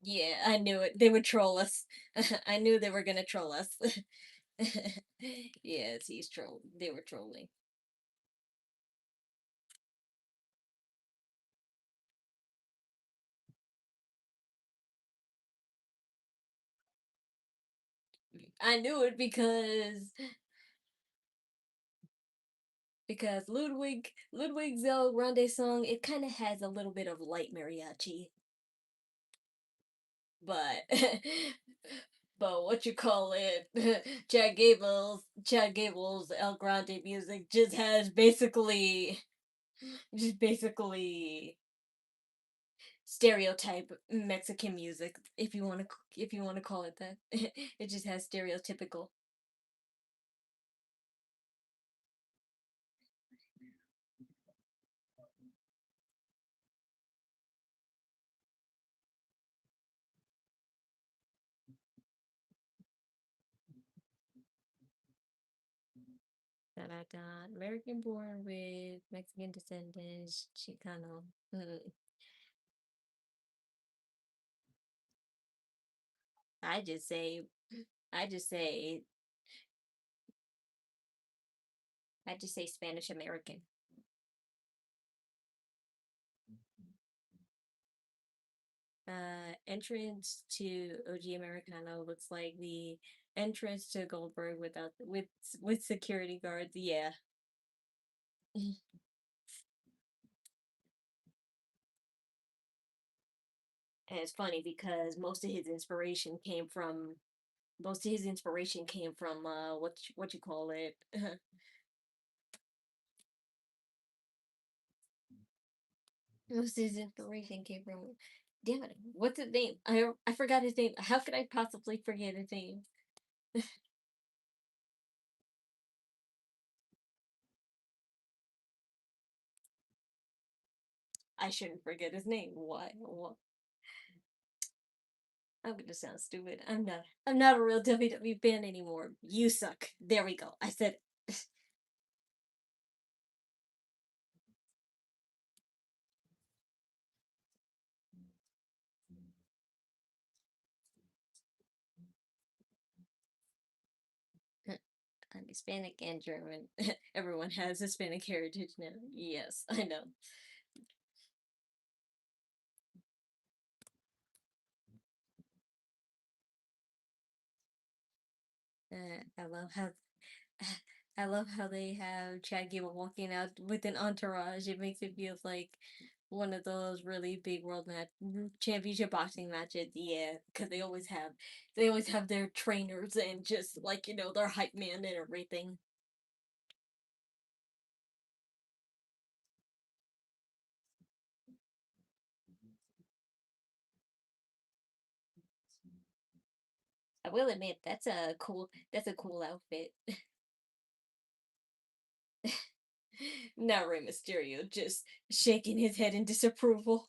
Yeah, I knew it. They would troll us. I knew they were gonna troll us. Yes, he's troll. They were trolling. I knew it because Ludwig's El Grande song, it kind of has a little bit of light mariachi, but but what you call it, Chad Gable's El Grande music just basically stereotype Mexican music, if you want to call it that. It just has stereotypical. Da da da. American born with Mexican descendants, Chicano. I just say, I just say, I just say Spanish American. Entrance to OG Americano looks like the entrance to Goldberg with security guards. Yeah. And it's funny because most of his inspiration came from what you call it. Most of his inspiration came from, damn it, what's his name? I forgot his name. How could I possibly forget his name? I shouldn't forget his name. Why? What? I'm gonna sound stupid. I'm not a real WWE fan anymore. You suck. There we go. I said it. I'm Hispanic and German. Everyone has Hispanic heritage now. Yes, I know. I love how I love how they have Chad Gable walking out with an entourage. It makes it feel like one of those really big championship boxing matches. Yeah, because they always have their trainers and just like their hype man and everything. I will admit that's a cool outfit. Not Rey Mysterio just shaking his head in disapproval.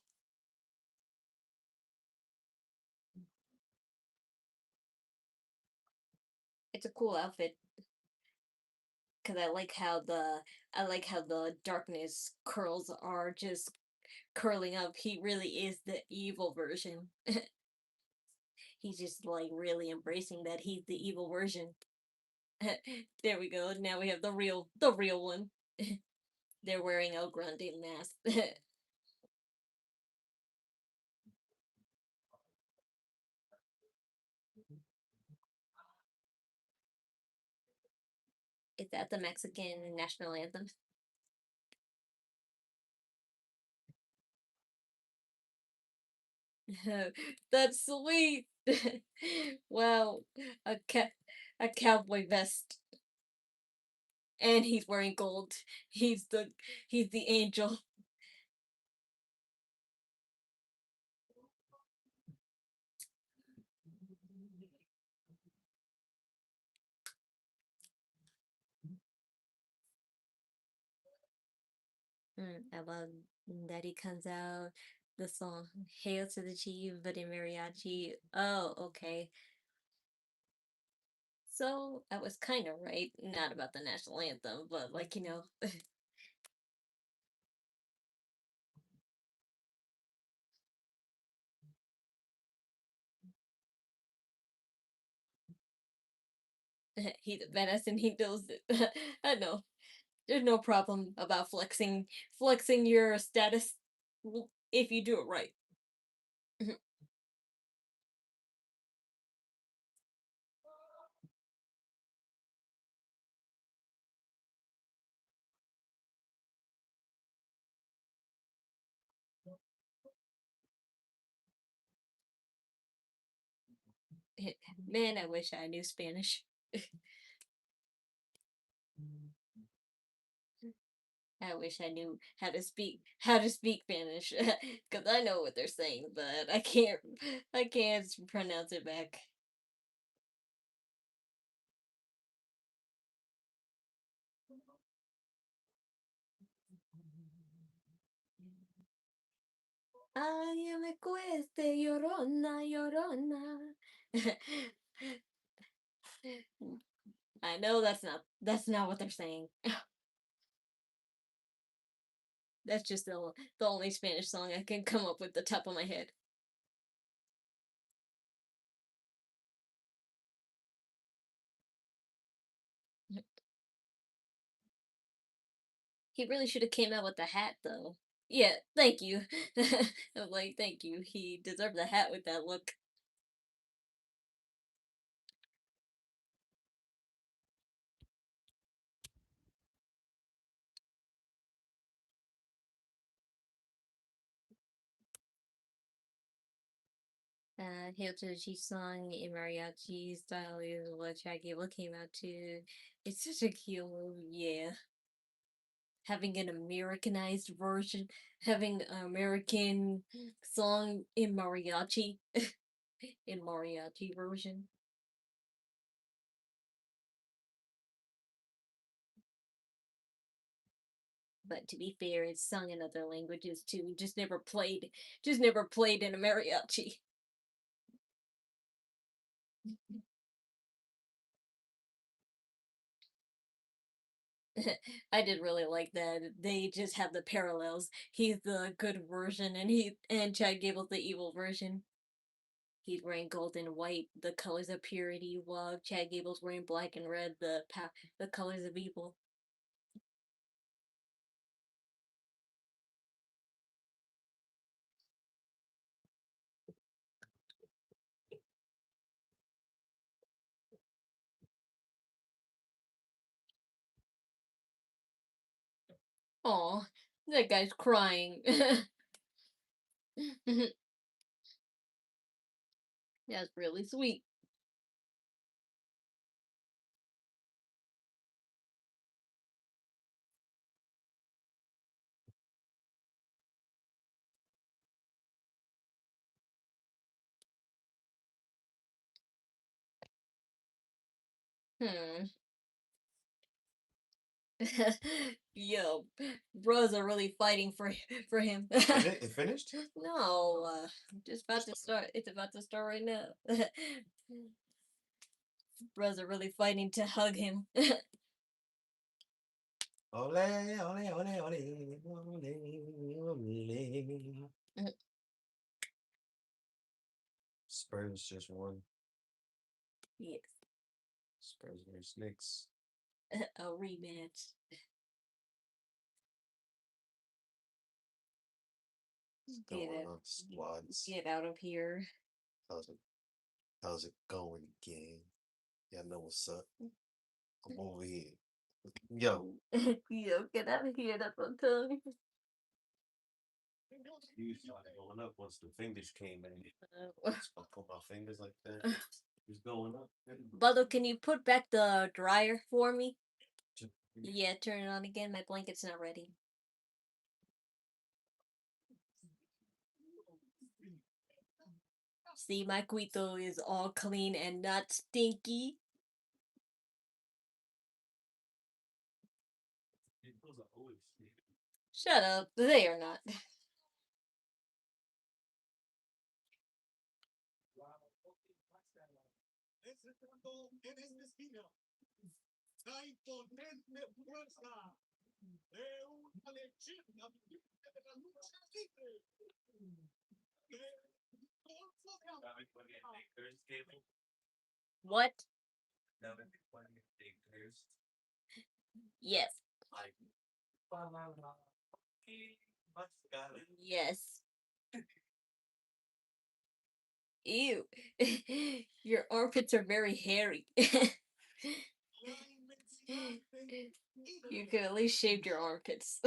It's a cool outfit because I like how the darkness curls are just curling up. He really is the evil version. He's just like really embracing that he's the evil version. There we go. Now we have the real one. They're wearing El Grande mask. Is that the Mexican national anthem? That's sweet. Wow, a a cowboy vest, and he's wearing gold. He's the he's the angel. I love that he comes out the song "Hail to the Chief," but in mariachi. Oh, okay. So I was kind of right, not about the national anthem, but like he's a badass and he knows it. I know. There's no problem about flexing your status if you do it right. Man, I wish I knew Spanish. I wish I knew how to speak Spanish because I know what they're saying, but I can't pronounce it back. Ay, me cueste, llorona, llorona. I know that's not what they're saying. That's just the only Spanish song I can come up with the top of my head. He really should have came out with the hat though. Yeah, thank you. I'm like, thank you. He deserved the hat with that look. Hail to the Chief song in mariachi style is what Chad Gable came out to. It's such a cute movie, yeah. Having an Americanized version, having an American song in mariachi, in mariachi version. But to be fair, it's sung in other languages too. Just never played in a mariachi. I did really like that. They just have the parallels. He's the good version, and Chad Gable's the evil version. He's wearing gold and white, the colors of purity, while Chad Gable's wearing black and red, the colors of evil. Oh, that guy's crying. That's really sweet. Hmm. Yo, bros are really fighting for him. It finished? No, just about to start. It's about to start right now. Bros are really fighting to hug him. Ole, ole, ole, ole, ole, ole. Spurs just won. Yes, Spurs versus Knicks. a rematch. What's Get going it. on, squads? Get out of here. How's it? How's it going, gang? Y'all know what's up. I'm over here. Yo, Yo, get out of here. That's what I'm telling you. you started going up once the fingers came in. Uh, I put my fingers like that. It's going up. Bubba, can you put back the dryer for me? Yeah, turn it on again. My blanket's not ready. See, my cuito is all clean and not stinky. Shut up. They are not. La imponente fuerza de una leyenda viviente de la lucha libre. What? Yes. Yes. Ew. Your armpits are very hairy. You could at least shave your armpits.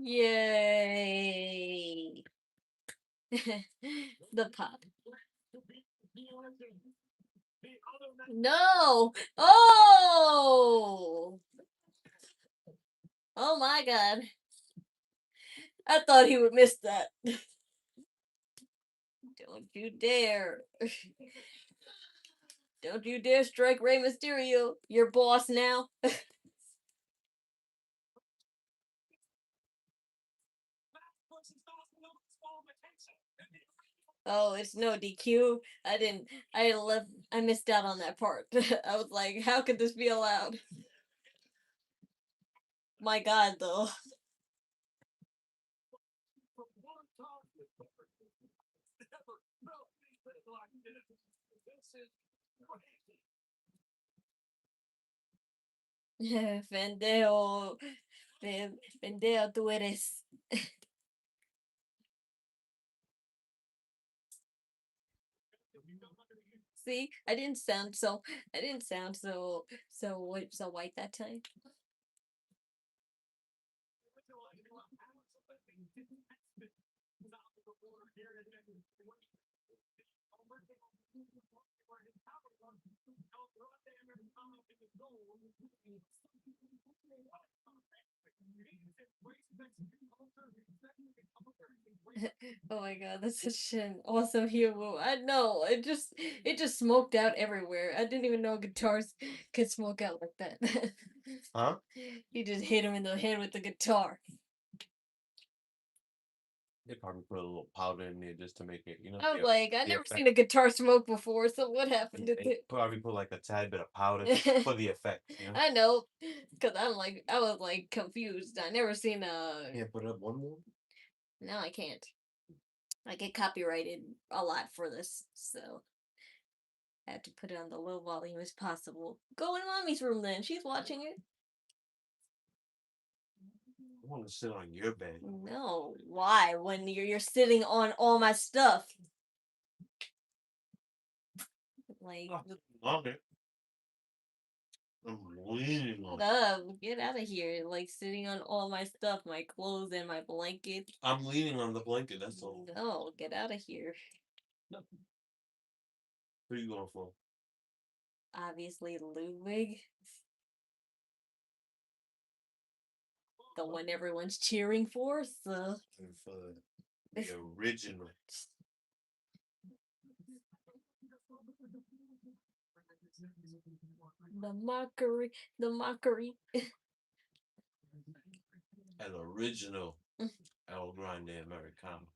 Yay. The pop. No. Oh. Oh my god. I thought he would miss that. Don't you dare. Don't you dare strike Rey Mysterio. Your boss now. Oh, it's no DQ. I missed out on that part. I was like, how could this be allowed? My god, though. Pendejo. Pendejo tú eres. See, I didn't sound so white that time. Oh my god, that's such an awesome hero. I know. It just smoked out everywhere. I didn't even know guitars could smoke out like that. Huh? You just hit him in the head with the guitar. They probably put a little powder in there just to make it, you know. I was like, I never seen a guitar smoke before, so what happened to They it? probably put like a tad bit of powder for the effect, you know. I know, cause I was like confused. I never seen a. Yeah, put up one more. No, I can't. I get copyrighted a lot for this, so I have to put it on the low volume as possible. Go in mommy's room then. She's watching it. I want to sit on your bed. No, why? When you're sitting on all my stuff. Like, Okay. I'm leaning on shut up. Get out of here. Like, sitting on all my stuff, my clothes and my blanket. I'm leaning on the blanket, that's all. No, get out of here. Who are you going for? Obviously, Ludwig. The one everyone's cheering for, so. For the original. The mockery. The mockery. An original grande Americano.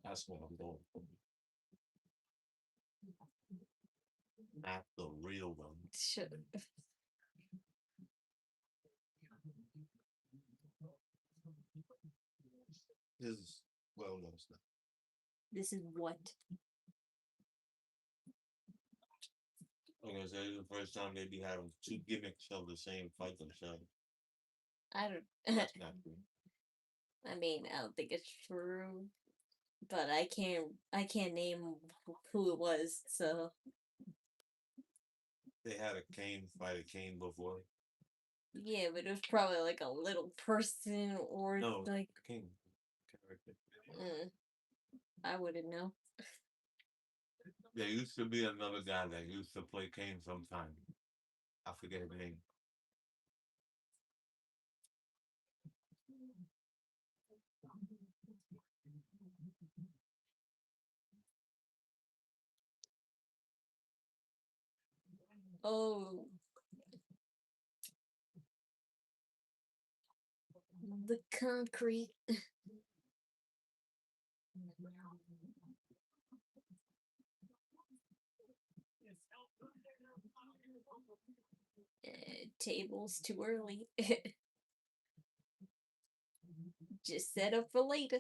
That's what I'm going for. Not the real one. Sure. This is, well, no, it's not. This is what? Like I said, it's the first time they be having two gimmicks of the same fight themselves. I don't. That's not good. I mean, I don't think it's true, but I can't name who it was. So They had a Kane fight a Kane before. yeah, but it was probably like a little person or No, like Kane character. I wouldn't know. There used to be another guy that used to play Kane sometime. I forget his name. Oh, the concrete. Tables too early. Just set up for later.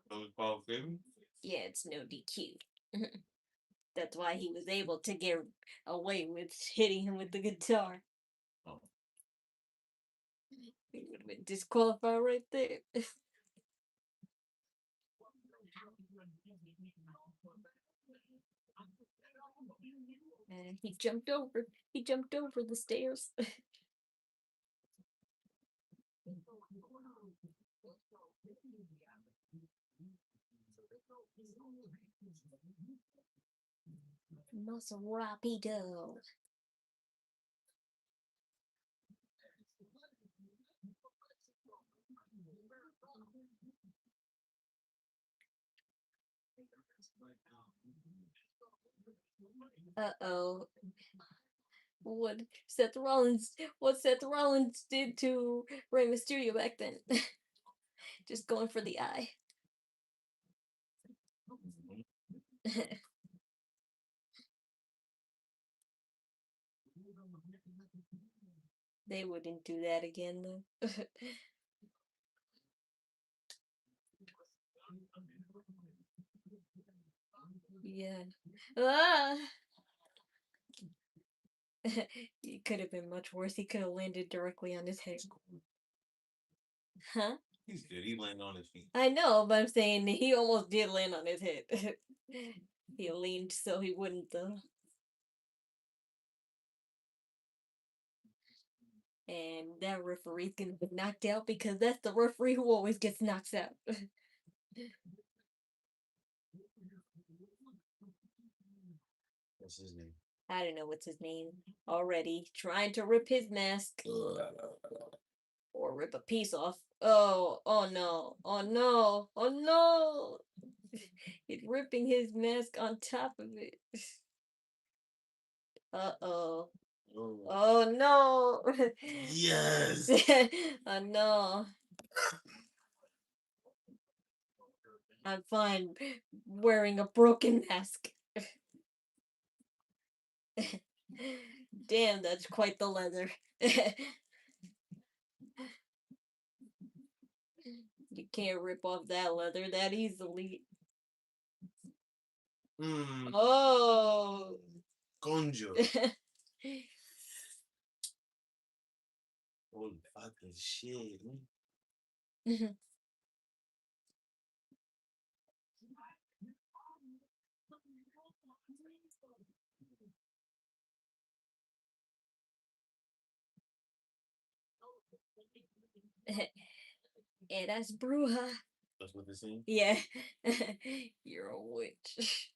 Those Paul Favorite? Yeah, it's no DQ. That's why he was able to get away with hitting him with the guitar. Oh. He would have been disqualified right there. And he jumped over. He jumped over the stairs. Muscle rapido. Uh-oh. What Seth Rollins did to Rey Mysterio back then. Just going for the eye. They wouldn't do that again though. Yeah. Ah! It could have been much worse. He could have landed directly on his head. Huh? He's good. He landed on his feet. I know, but I'm saying he almost did land on his head. He leaned so he wouldn't though. And that referee's gonna get knocked out because that's the referee who always gets knocked out. What's his name? I don't know what's his name already. Trying to rip his mask. Or rip a piece off. Oh no. Oh no. Oh no. He's ripping his mask on top of it. Uh-oh. Oh. Oh no. Yes. Oh no. I'm fine wearing a broken mask. Damn, that's quite the leather. You can't rip off that leather that easily. Oh. Conjo. Holy fucking shit. Eras bruja. That's what they're saying? Yeah. You're a witch.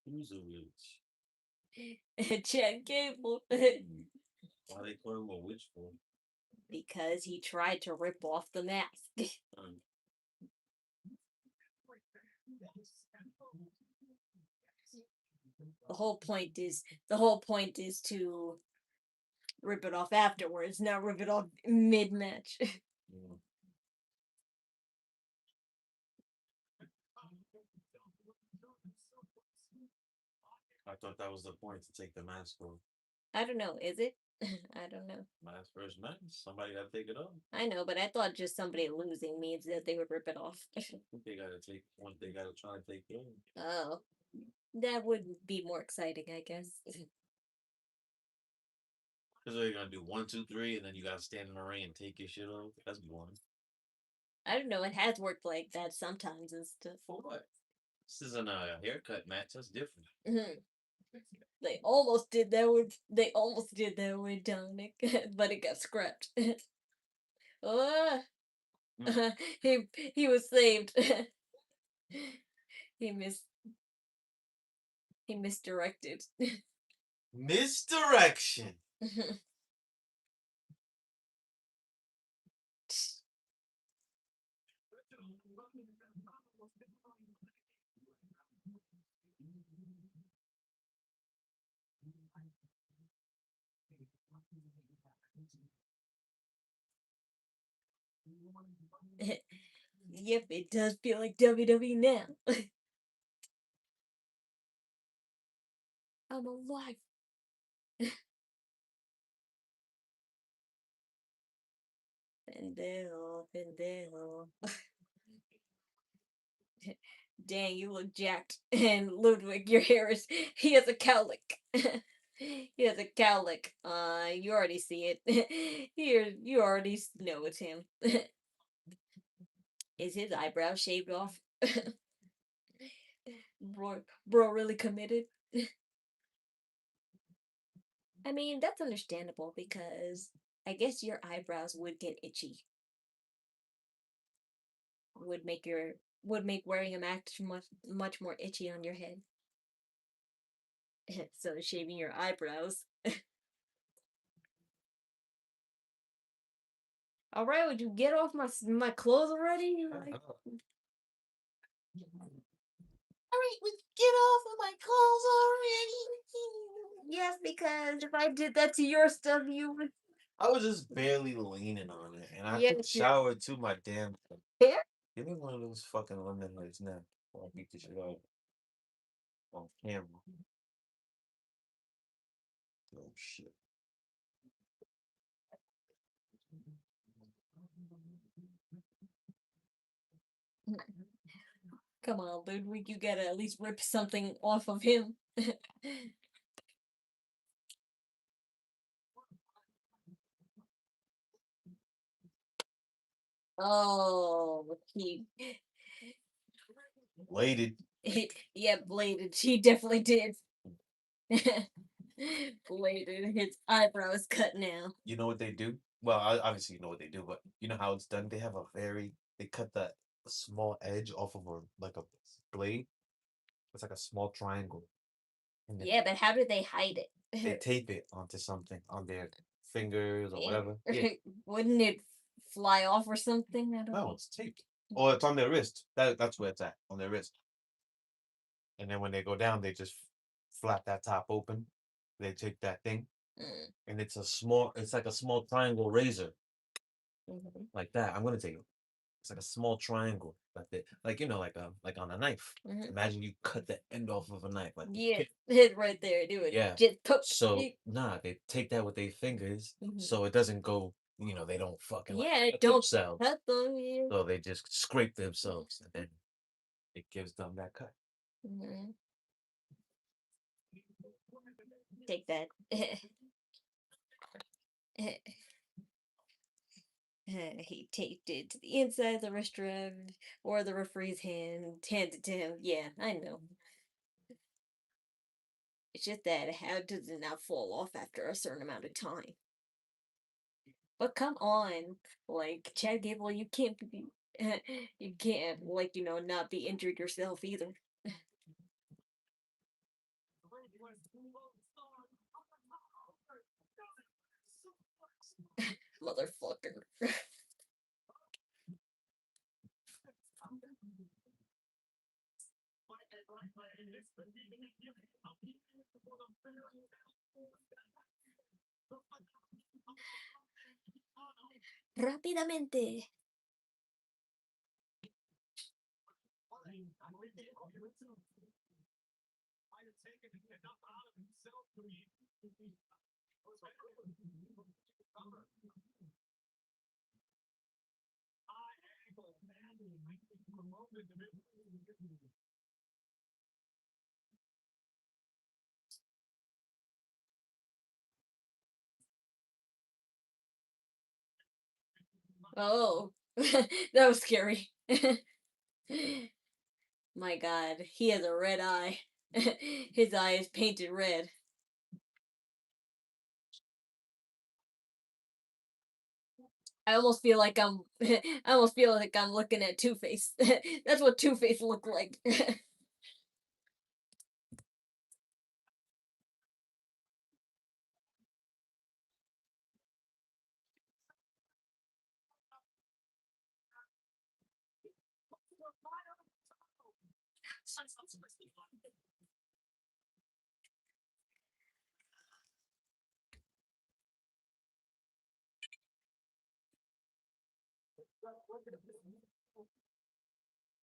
Who's a witch? Chad Gable. Why they call him a witch for? Because he tried to rip off the mask. The whole point is to rip it off afterwards, not rip it off mid-match. Yeah. I thought that was the point to take the mask off. I don't know, is it? I don't know. Last first match, somebody got to take it off. I know, but I thought just somebody losing means that they would rip it off. They got to take one. They got to try to take it. Oh, that would be more exciting, I guess. Because they're gonna do 1, 2, 3, and then you gotta stand in the ring and take your shit off. That's boring. I don't know. It has worked like that sometimes and stuff. For what? This isn't a haircut match. That's different. Mhm. They almost did that with Dominik, but it got scrapped. Oh, he was saved. he mis he misdirected. Misdirection. Yep, it does feel like WWE now. I'm alive. Pendejo, pendejo. Dang, you look jacked. And Ludwig, your hair is. He has a cowlick. He has a cowlick. You already see it. Here, you already know it's him. Is his eyebrow shaved off? Bro, really committed. I mean, that's understandable because I guess your eyebrows would get itchy. Would make wearing a mask much more itchy on your head. So shaving your eyebrows. All right, would you get off my clothes already? Like, Alright, we get off of my clothes already. yes, because if I did that to your stuff, you would. I was just barely leaning on it, and I Yes, took a shower too. My damn. hair. Give me one of those fucking lemon lights now. Before I beat the shit out on camera. Oh shit. Come on, Ludwig, you gotta at least rip something off of him. Oh, Bladed. yeah, bladed. He definitely did. Bladed. His eyebrow is cut now. You know what they do? Well, obviously you know what they do, but you know how it's done. They have they cut that small edge off of a blade. It's like a small triangle, and Yeah, but how do they hide they it? tape it onto something on their fingers or whatever. Yeah. Wouldn't it fly off or something? I don't No, know. it's taped. Or it's on their wrist. That's where it's at, on their wrist. And then when they go down, they just flap that top open. They take that thing, Mm, and it's like a small triangle razor, mhm, like that. I'm gonna take it. It's like a small triangle, like like on a knife. mhm. Imagine you cut the end off of a knife, like Yeah, hit right there. Do it. yeah. Just poke. So nah, they take that with their fingers, Mhm. so it doesn't go. They don't fucking like Yeah, cut don't themselves. cut them. Yeah. So they just scrape themselves, and then it gives them that cut. Mhm. Take that. He taped it to the inside of the restaurant or the referee's handed to him. Yeah, I know. It's just that how does it not fall off after a certain amount of time? But come on, like Chad Gable, you can't be, you can't not be injured yourself either, motherfucker. Rápidamente. Oh, that was scary. My God, he has a red eye. His eye is painted red. I almost feel like I'm. I almost feel like I'm looking at Two Face. That's what Two Face looked like.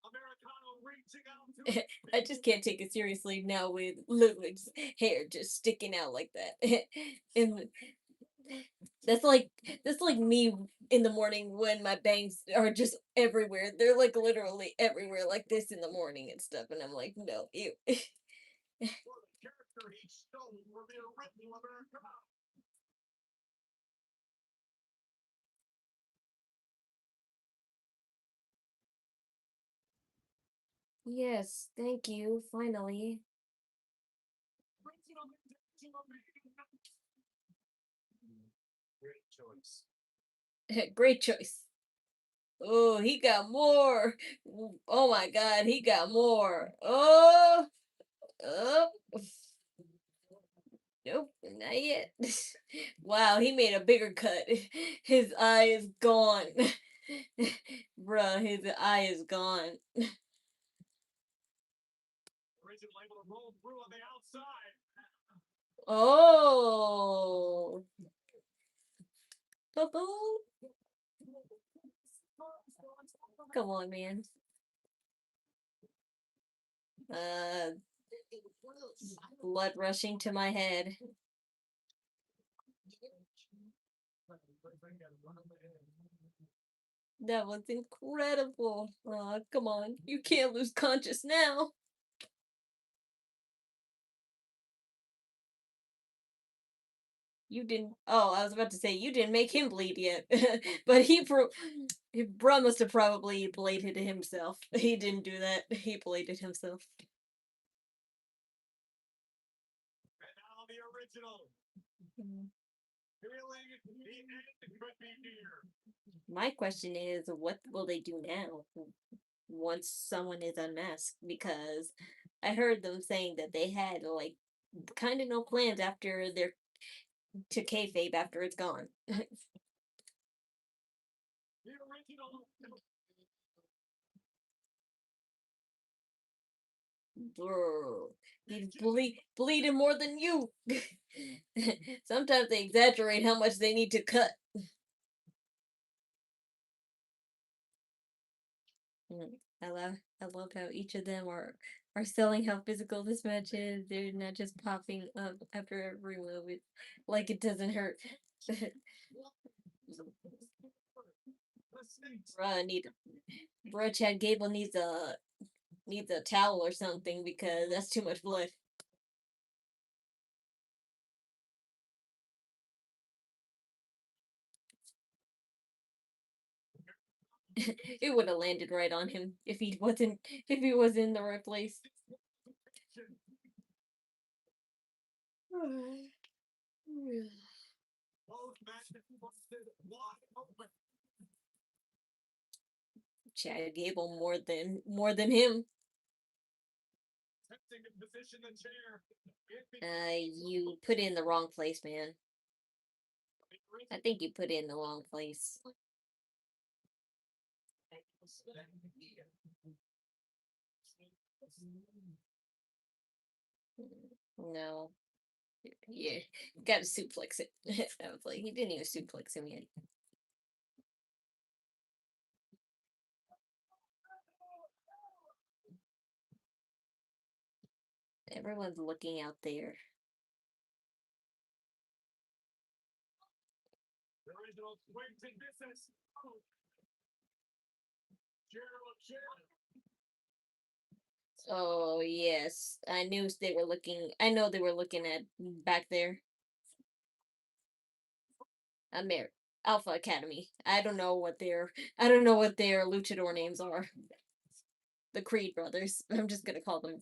Americano reaching out to I just can't take it seriously now with Ludwig's hair just sticking out like that. And that's like me in the morning when my bangs are just everywhere. They're like literally everywhere, like this in the morning and stuff. And I'm like, no, ew. for the character he stole from the original Americano. Yes, thank you. Finally, Great choice. great choice. Oh, he got more. Oh my God, he got more. Oh, oh. Nope, not yet. Wow, he made a bigger cut. His eye is gone. Bruh, his eye is gone. Original able to roll through on the outside. Oh. Ba-boom. Come on, man. Uh, blood rushing to my head. That was incredible. Aw, come on. You can't lose conscious now. You didn't. Oh, I was about to say you didn't make him bleed yet, but bruh must have probably bladed himself. He didn't do that. He bladed himself. And now the original. Mm. Feeling the end could be near. My question is, what will they do now once someone is unmasked? Because I heard them saying that they had like kind of no plans after their to kayfabe after it's gone. The original. Brr, he's bleeding more than you. Sometimes they exaggerate how much they need to cut. Mm, I love how each of them are selling how physical this match is. They're not just popping up after every move. Like it doesn't hurt. Bruh, Chad Gable needs a towel or something because that's too much blood. It would have landed right on him if he was in the right place. Chad Gable more than him. You put it in the wrong place, man. I think you put it in the wrong place. No. Yeah, gotta suplex it. I was like, he didn't even suplex him yet. Everyone's looking out there. The original swings and misses. Oh yes, I knew they were looking. I know they were looking at back there. Amer Alpha Academy. I don't know what their luchador names are. The Creed brothers. I'm just gonna call them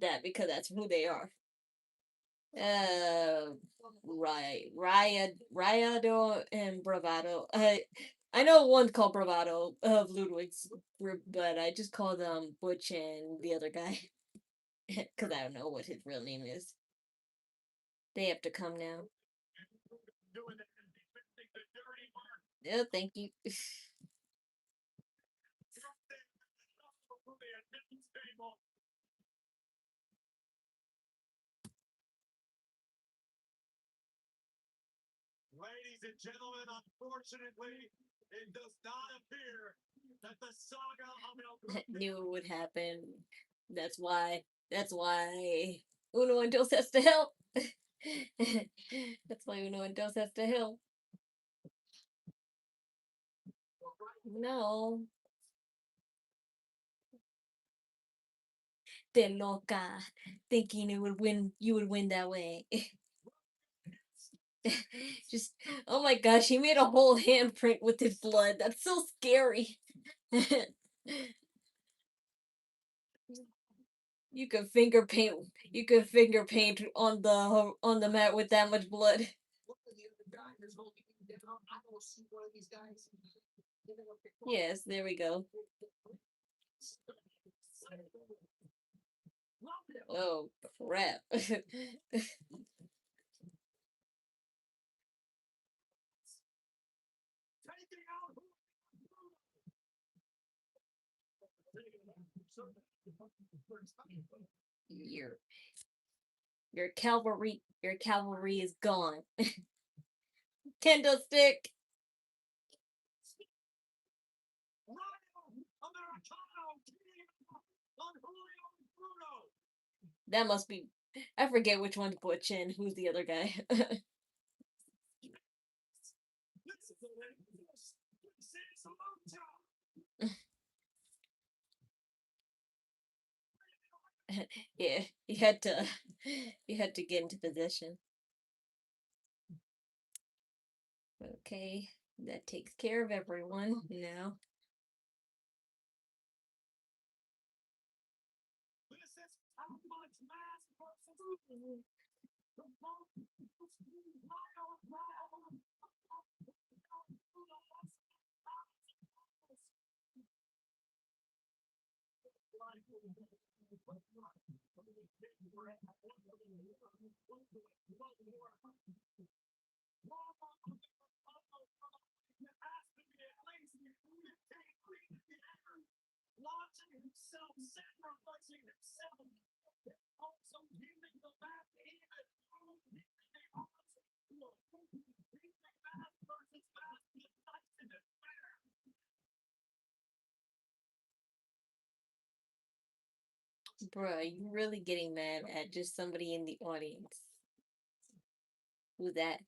that because that's who they are. Uh, Riado and Bravado. I know one called Bravado of Ludwig's group, but I just call them Butch and the other guy because I don't know what his real name is. They have to come now. Oh, thank you. Ladies and gentlemen, unfortunately, it does not appear that the saga of El Knew it would happen. That's why. That's why Uno and Dos has to help. That's why Uno and Dos has to help. No. Te loca. Thinking it would win you would win that way. Just oh my gosh, he made a whole handprint with his blood. That's so scary. You can finger paint on the mat with that much blood. Yes, there we go. Oh crap. your your cavalry is gone. Kendo stick. That must be. I forget which one's Butch and who's the other guy. Yeah, you had to get into position. Okay, that takes care of everyone now. Launching himself, sacrificing himself, also giving the back even. Bruh, you really getting mad at just somebody in the audience. Who that?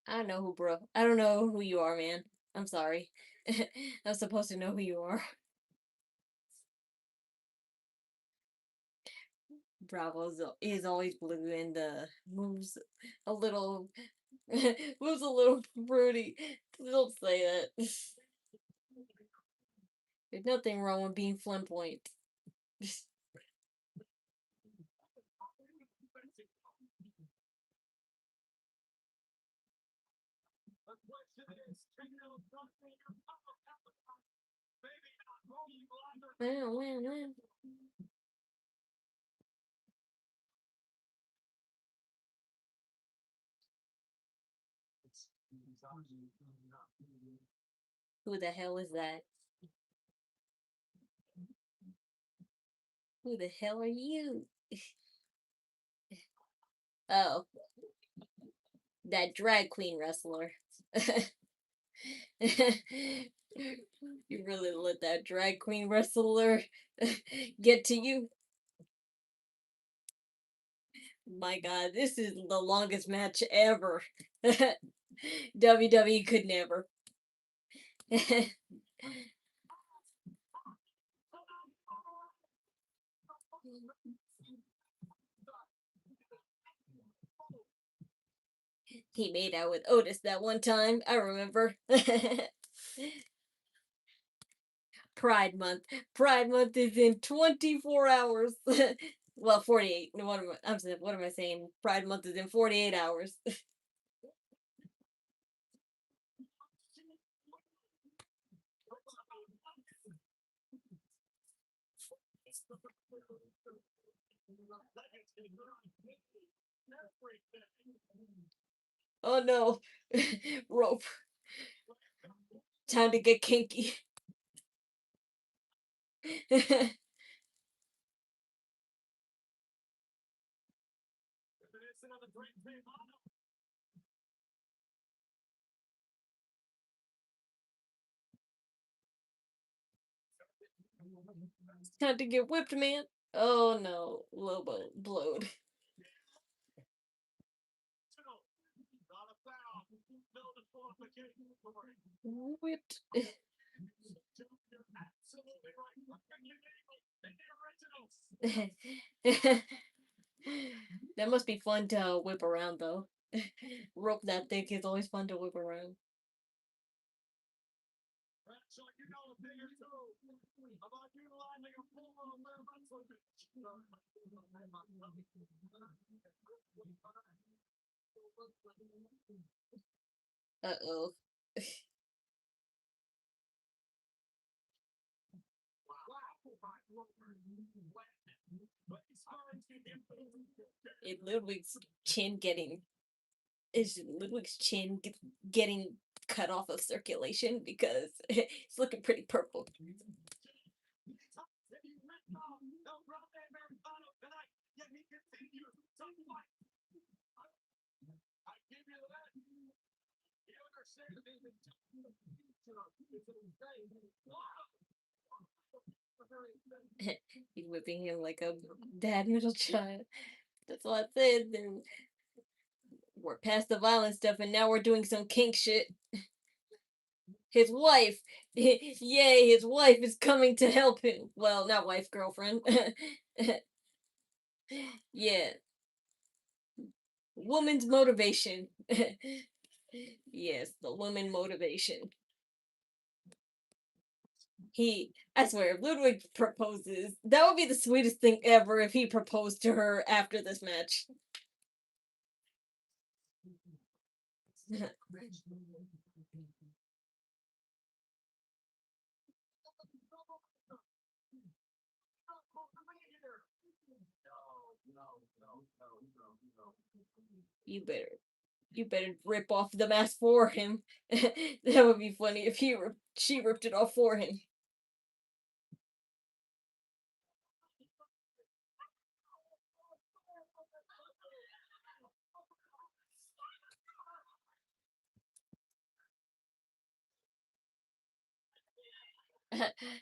I don't know who, bro. I don't know who you are, man. I'm sorry. I'm supposed to know who you are. Bravo is always blue and moves a little moves a little fruity. Don't say that. There's nothing wrong with being flamboyant. Wow, wow, wow. Who the hell is that? Who the hell are you? Oh, that drag queen wrestler. You really let that drag queen wrestler get to you? My god, this is the longest match ever. WWE could never. He made out with Otis that one time. I remember. Pride Month. Pride Month is in 24 hours. Well, 48. No, what am I saying? Pride Month is in 48 hours. Oh no. Rope. Time to get kinky. Time to get whipped, man. Oh no. Lobo blowed. Whipped. That must be fun to whip around though. Rope that thick is always fun to whip around. Uh oh. It Ludwig's chin getting is Ludwig's chin getting cut off of circulation because it's looking pretty purple. He's whipping him like a bad middle child. That's what I said. We're past the violent stuff and now we're doing some kink shit. His wife, yay, his wife is coming to help him. Well, not wife, girlfriend. Yeah. Woman's motivation. Yes, the woman motivation. I swear, if Ludwig proposes, that would be the sweetest thing ever if he proposed to her after this match. You better rip off the mask for him. That would be funny if she ripped it off for him.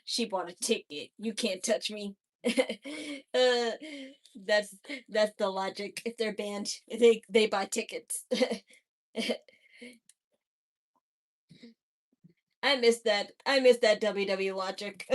She bought a ticket. You can't touch me. uh, that's that's the logic. If they're banned, they buy tickets. I miss that. I miss that WWE logic.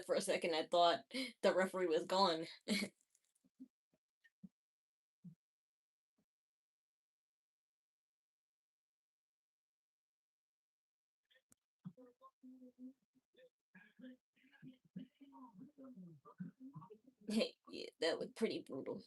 For a second, I thought the referee was gone. Yeah, that was pretty brutal.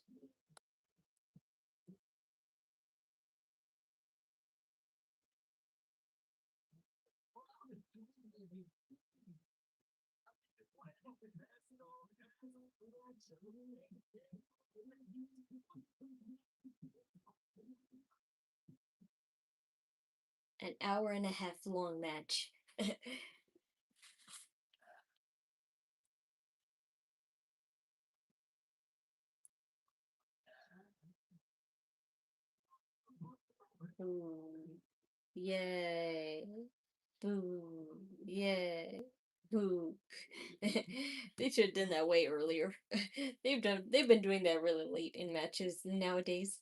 An hour and a half long match. Boo. Yay. Boo. Yay. Boo. They should have done that way earlier. They've been doing that really late in matches nowadays.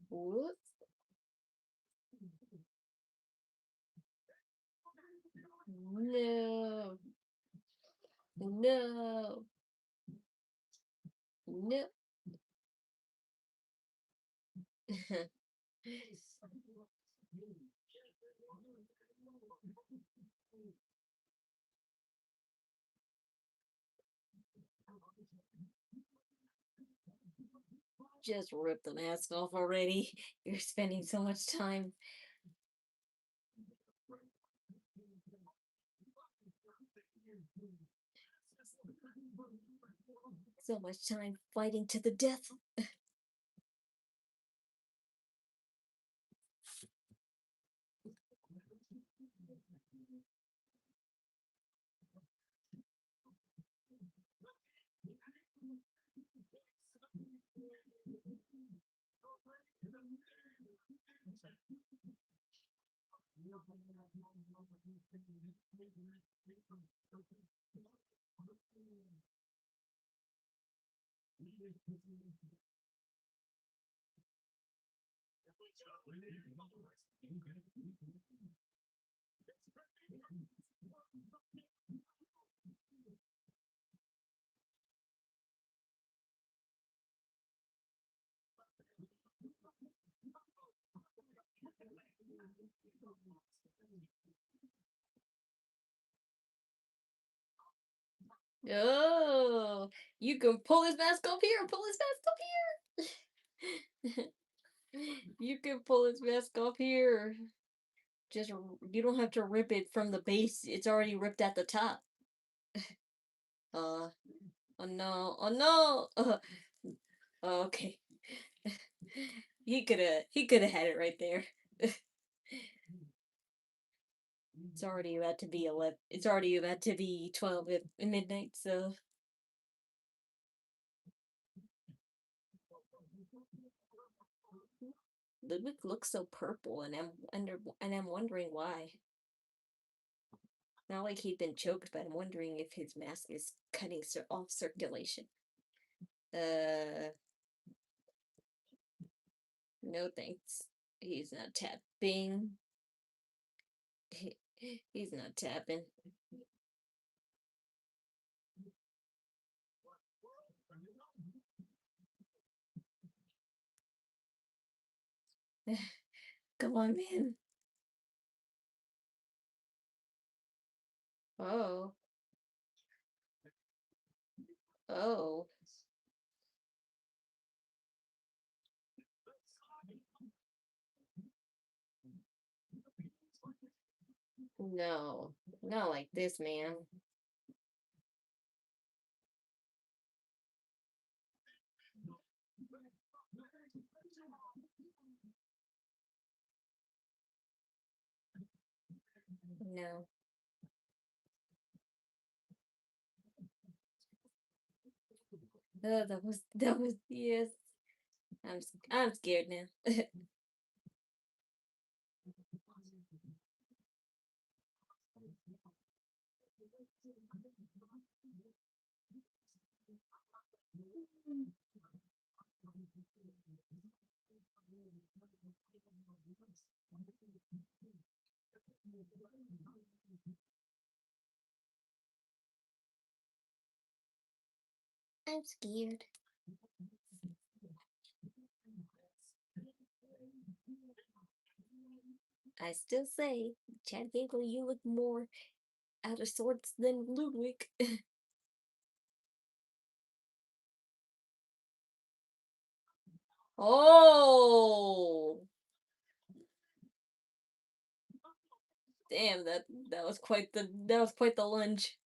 Whoops. No. No. No. Just rip the mask off already. You're spending so much time. So much time fighting to the death. Oh, you can pull his mask up here. Pull his mask up here. You can pull his mask off here. Just you don't have to rip it from the base. It's already ripped at the top. Oh no! Oh no! Okay. He could have had it right there. It's already about to be 11. It's already about to be 12 at midnight. So Ludwig looks so purple, and I'm wondering why. Not like he'd been choked, but I'm wondering if his mask is cutting off circulation. No thanks. He's not tapping. He's not tapping. Come on, man. Oh. Oh. No. Not like this, man. No. Oh, that was yes. I'm scared now. I'm scared. I still say, Chad Gable, you look more out of sorts than Ludwig. Oh, damn! That was quite the lunge.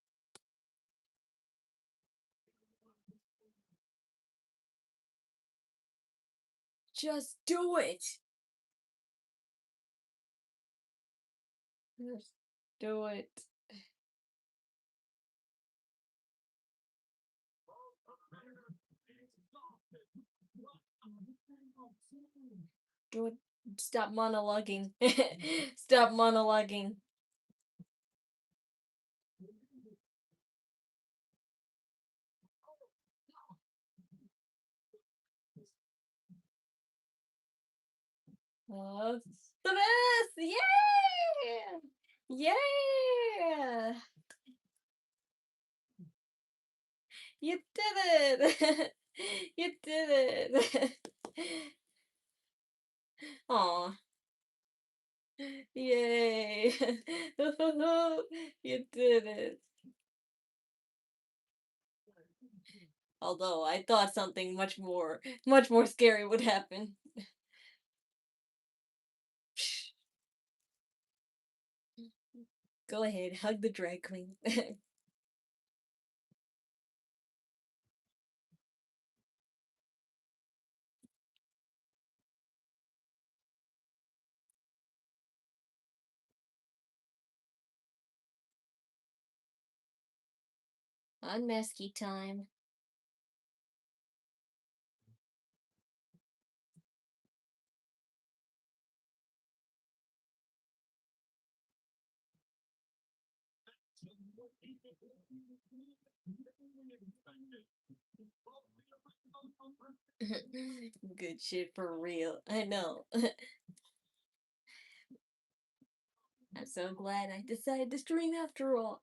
Just do it. Just do it. Do it. Stop monologuing. Stop monologuing. Oh, the best! Yeah! Yeah! You did it! You did it! Aw. Yay! You did it. Although I thought something much more scary would happen. Go ahead, hug the drag queen. Unmasked time. Good shit for real. I know. I'm so glad I decided to stream after all.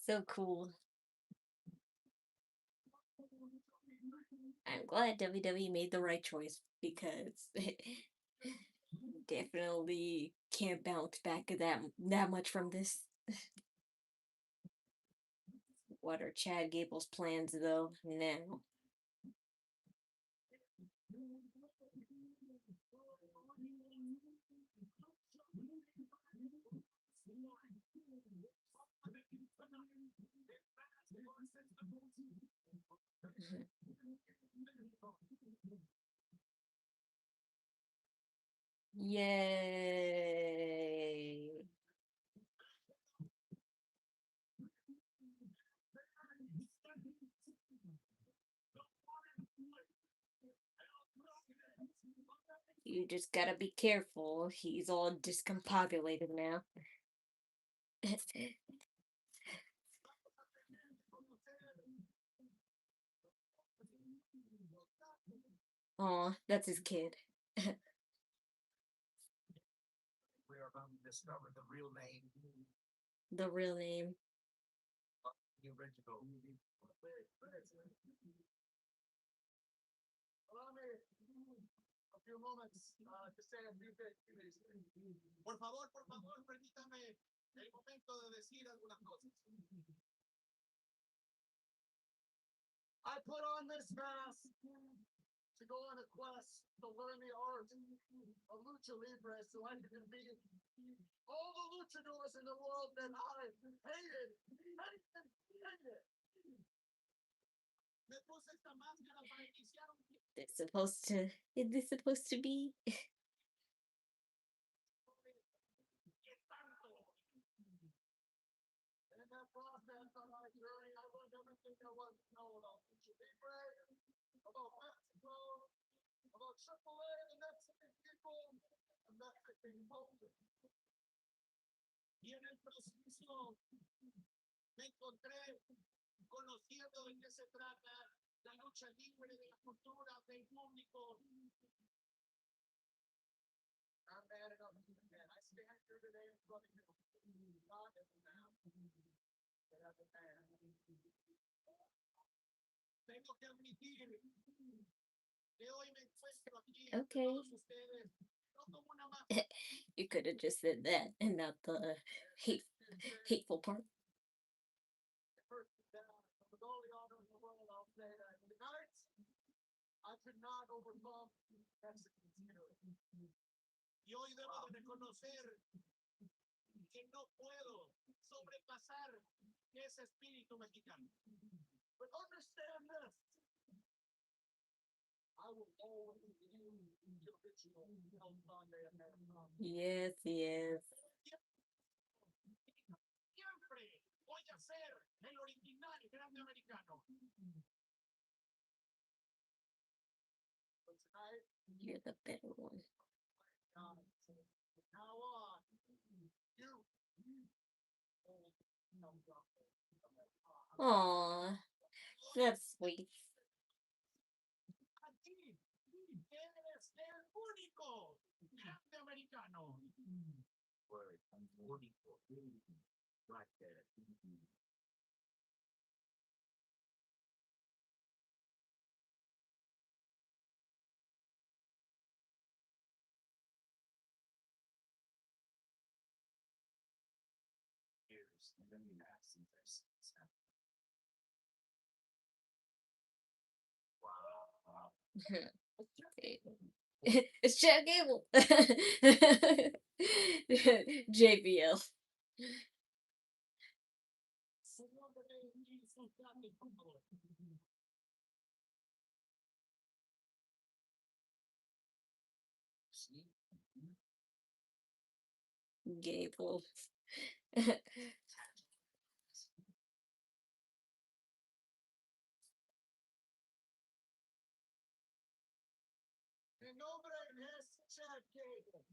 So cool. I'm glad WWE made the right choice because definitely can't bounce back that much from this. What are Chad Gable's plans though now? Yay! You just gotta be careful. He's all discombobulated now. Aw, that's his kid. We are about to discover the real name. The real name. The original. Allow me a few moments to say a few things. Por favor, permítame el momento de decir algunas cosas. I put on this mask to go on a quest to learn the art of lucha libre so I can beat all the luchadors in the world that I hated. Me puse esta máscara para iniciar un It's supposed to. Is this supposed to be? in that process on my journey, I learned everything there was to know about lucha libre, about Mexico, about AAA, the Mexican people, and Mexican culture. Y en el proceso me encontré conociendo de qué se trata la lucha libre, de la cultura, del público. I'm bad enough to do that. I stand here today in front of you, not as a man, but as a man. Tengo que admitir que hoy me encuentro aquí ante Okay. todos ustedes, no como una máscara. You could have just said that and not the hateful part. Tonight, I could not overcome Mexican spirit. Y hoy debo de reconocer que no puedo sobrepasar ese espíritu mexicano. But understand this. I will always be the original El Grande Americano. Yes, yes. Siempre voy a ser el original grande americano. But tonight, You're the better one. from now on, you old El Grande Americano. Aw, that's sweet. Aquí eres el único grande americano. Word, único. Right there. Years, and then you have some this. Wow. It's Jack Gable. JBL. Gable. Mi nombre es Chad Gable.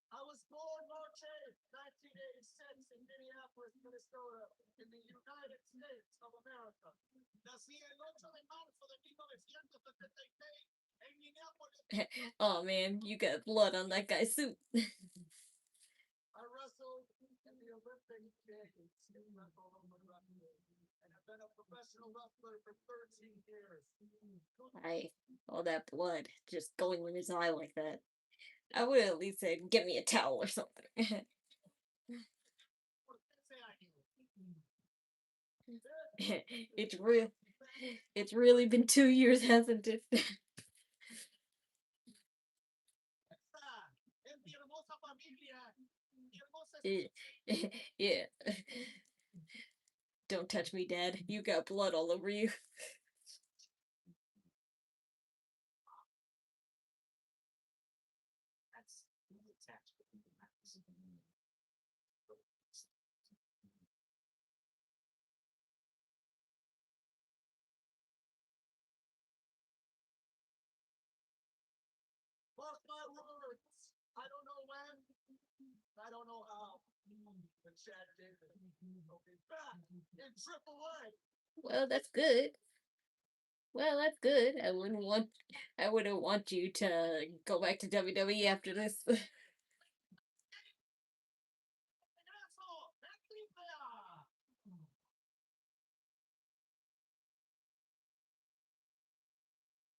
I was born Noche, 1986 in Minneapolis, Minnesota, in the United States of America. Nací el 8 de marzo de 1976 en Minneapolis. Oh man, you got blood on that guy's suit. I wrestled in the Olympic Games in Greco-Roman wrestling, and have been a professional wrestler for 13 years. All that blood just going in his eye like that. I would at least say, "Get me a towel or something." it's real. It's really been 2 years, hasn't it? En mi hermosa familia, mi hermosa Yeah. Don't touch me, Dad. You got blood all over you. That's attached to the max. Mark my words. I don't know when. I don't know how. But Chad David will be back in AAA. Well, that's good. Well, that's good. I wouldn't want you to go back to WWE after this. Regreso en AAA.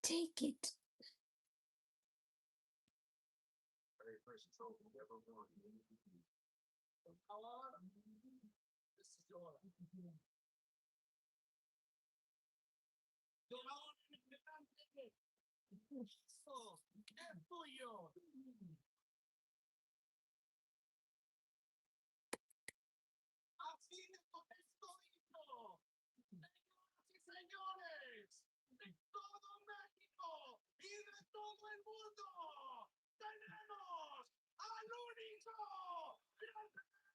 Take it. Very first trophy ever won. From now on, this is yours. León grande. Eso es tuyo. Así es como estoy yo. Señoras y señores, de todo México y de todo el mundo, tenemos al único grande mexicano.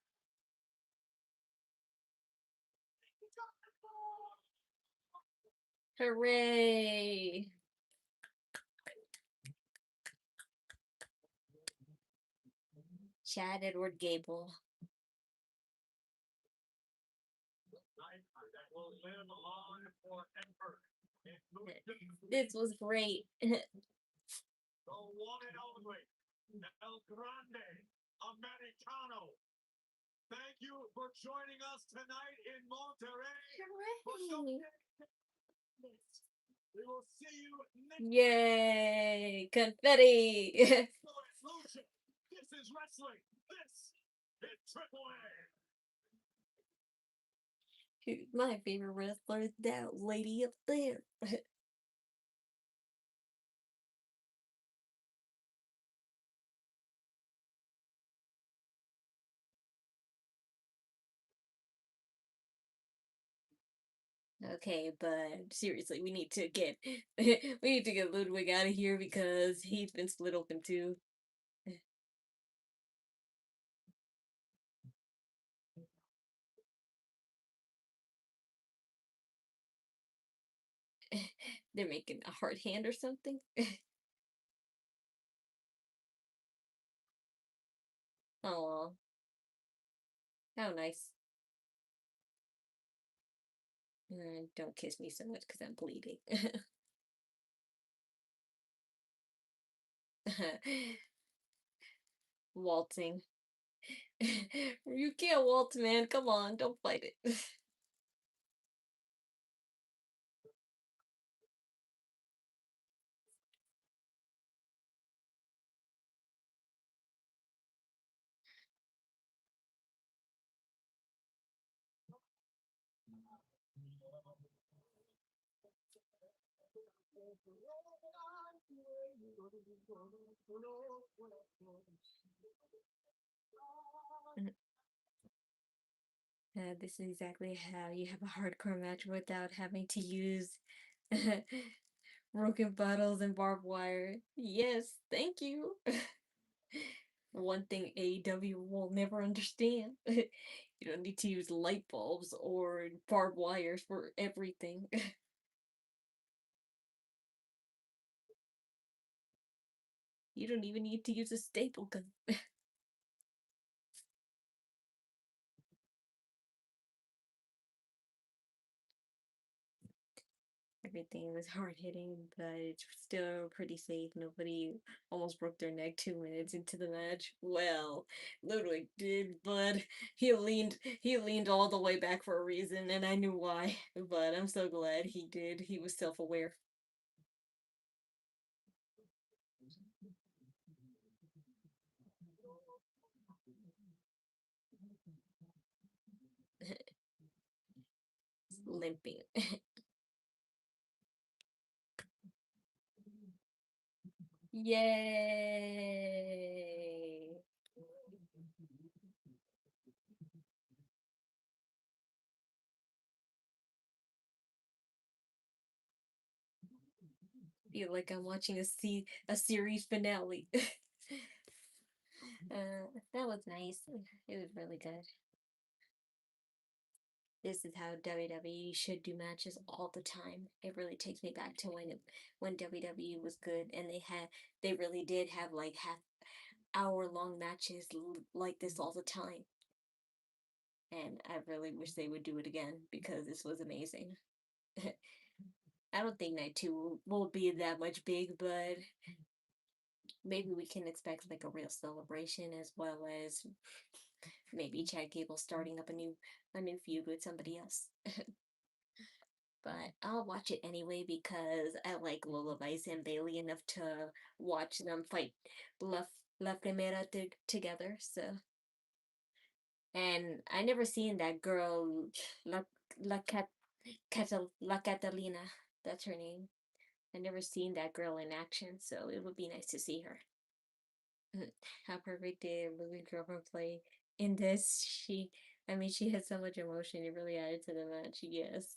Hooray! Chad Edward Gable. That will live on forever. This was great. The one and only El Grande Americano. Thank you for joining us tonight in Monterrey. Hooray! We will see you next Yay! Confetti! Lucha. This is wrestling. This is Triple A. My favorite wrestler is that lady up there. Okay, but seriously, we need to get we need to get Ludwig out of here because he's been split open too. They're making a heart hand or something. Oh, how nice. Don't kiss me so much because I'm bleeding. Waltzing. You can't waltz, man. Come on, don't fight it. This is exactly how you have a hardcore match without having to use broken bottles and barbed wire. Yes, thank you. One thing AEW will never understand. You don't need to use light bulbs or barbed wires for everything. You don't even need to use a staple gun. Everything was hard hitting, but it's still pretty safe. Nobody almost broke their neck 2 minutes into the match. Well, Ludwig did, but he leaned all the way back for a reason, and I knew why. But I'm so glad he did. He was self-aware. Limping. Yay! Feel like I'm watching a series finale. That was nice. It was really good. This is how WWE should do matches all the time. It really takes me back to when WWE was good and they really did have like half-hour long matches like this all the time. And I really wish they would do it again because this was amazing. I don't think night two will be that much big, but maybe we can expect like a real celebration as well as maybe Chad Gable starting up a new feud with somebody else. But I'll watch it anyway because I like Lola and Bayley enough to watch them fight La, La Primera together. So, and I never seen that girl La La La Catalina. That's her name. I never seen that girl in action, so it would be nice to see her. How perfect did Louis Girlfriend play in this? I mean, she had so much emotion. It really added to the match. Yes.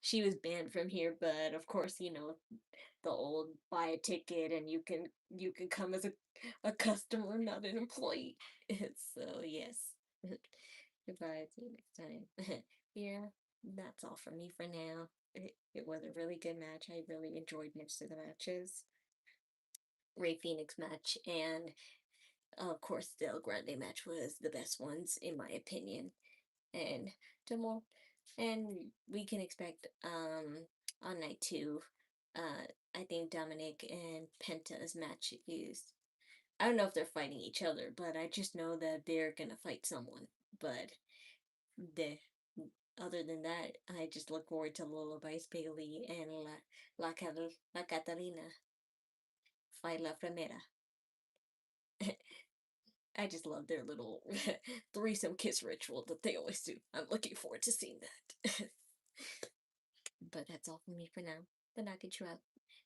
She was banned from here, but of course, the old buy a ticket and you can come as a customer, not an employee. So yes. Goodbye, see you next time. Yeah, that's all from me for now. It was a really good match. I really enjoyed most of the matches. Ray Phoenix match and of course the El Grande match was the best ones in my opinion. And tomorrow and we can expect on night two, I think Dominic and Penta's match is, I don't know if they're fighting each other, but I just know that they're gonna fight someone. But the other than that, I just look forward to Lola Bayley and La Catalina fight La Primera. I just love their little threesome kiss ritual that they always do. I'm looking forward to seeing that. But that's all from me for now. The Knockin Chu Out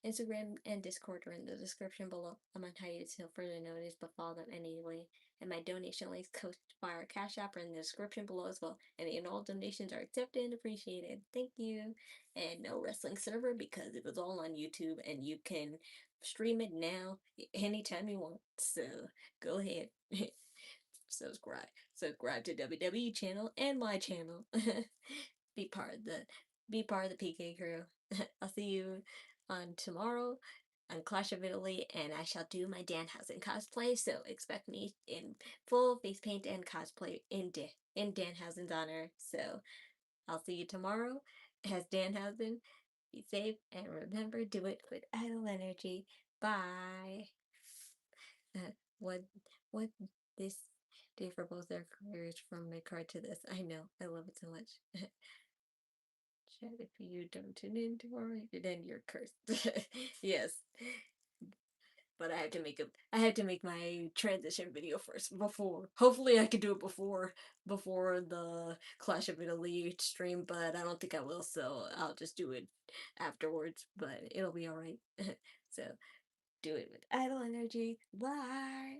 Instagram and Discord are in the description below. I'm on hiatus till further notice, but follow them anyway. And my donation links, Coast Fire, Cashapp are in the description below as well. Any and all donations are accepted and appreciated. Thank you. And no wrestling server because it was all on YouTube and you can stream it now anytime you want. So go ahead. Subscribe. Subscribe to WWE channel and my channel. Be part of the PK crew. I'll see you on tomorrow on Clash of Italy, and I shall do my Danhausen cosplay. So expect me in full face paint and cosplay in Danhausen's honor. So I'll see you tomorrow as Danhausen. Be safe and remember, do it with idle energy. Bye. What what this day for both their careers from my card to this. I know. I love it so much. Chat, if you don't tune in tomorrow, then you're cursed. Yes. But I had to make my transition video first before. Hopefully I could do it before the Clash of Italy stream, but I don't think I will, so I'll just do it afterwards, but it'll be alright. So do it with idle energy. Bye.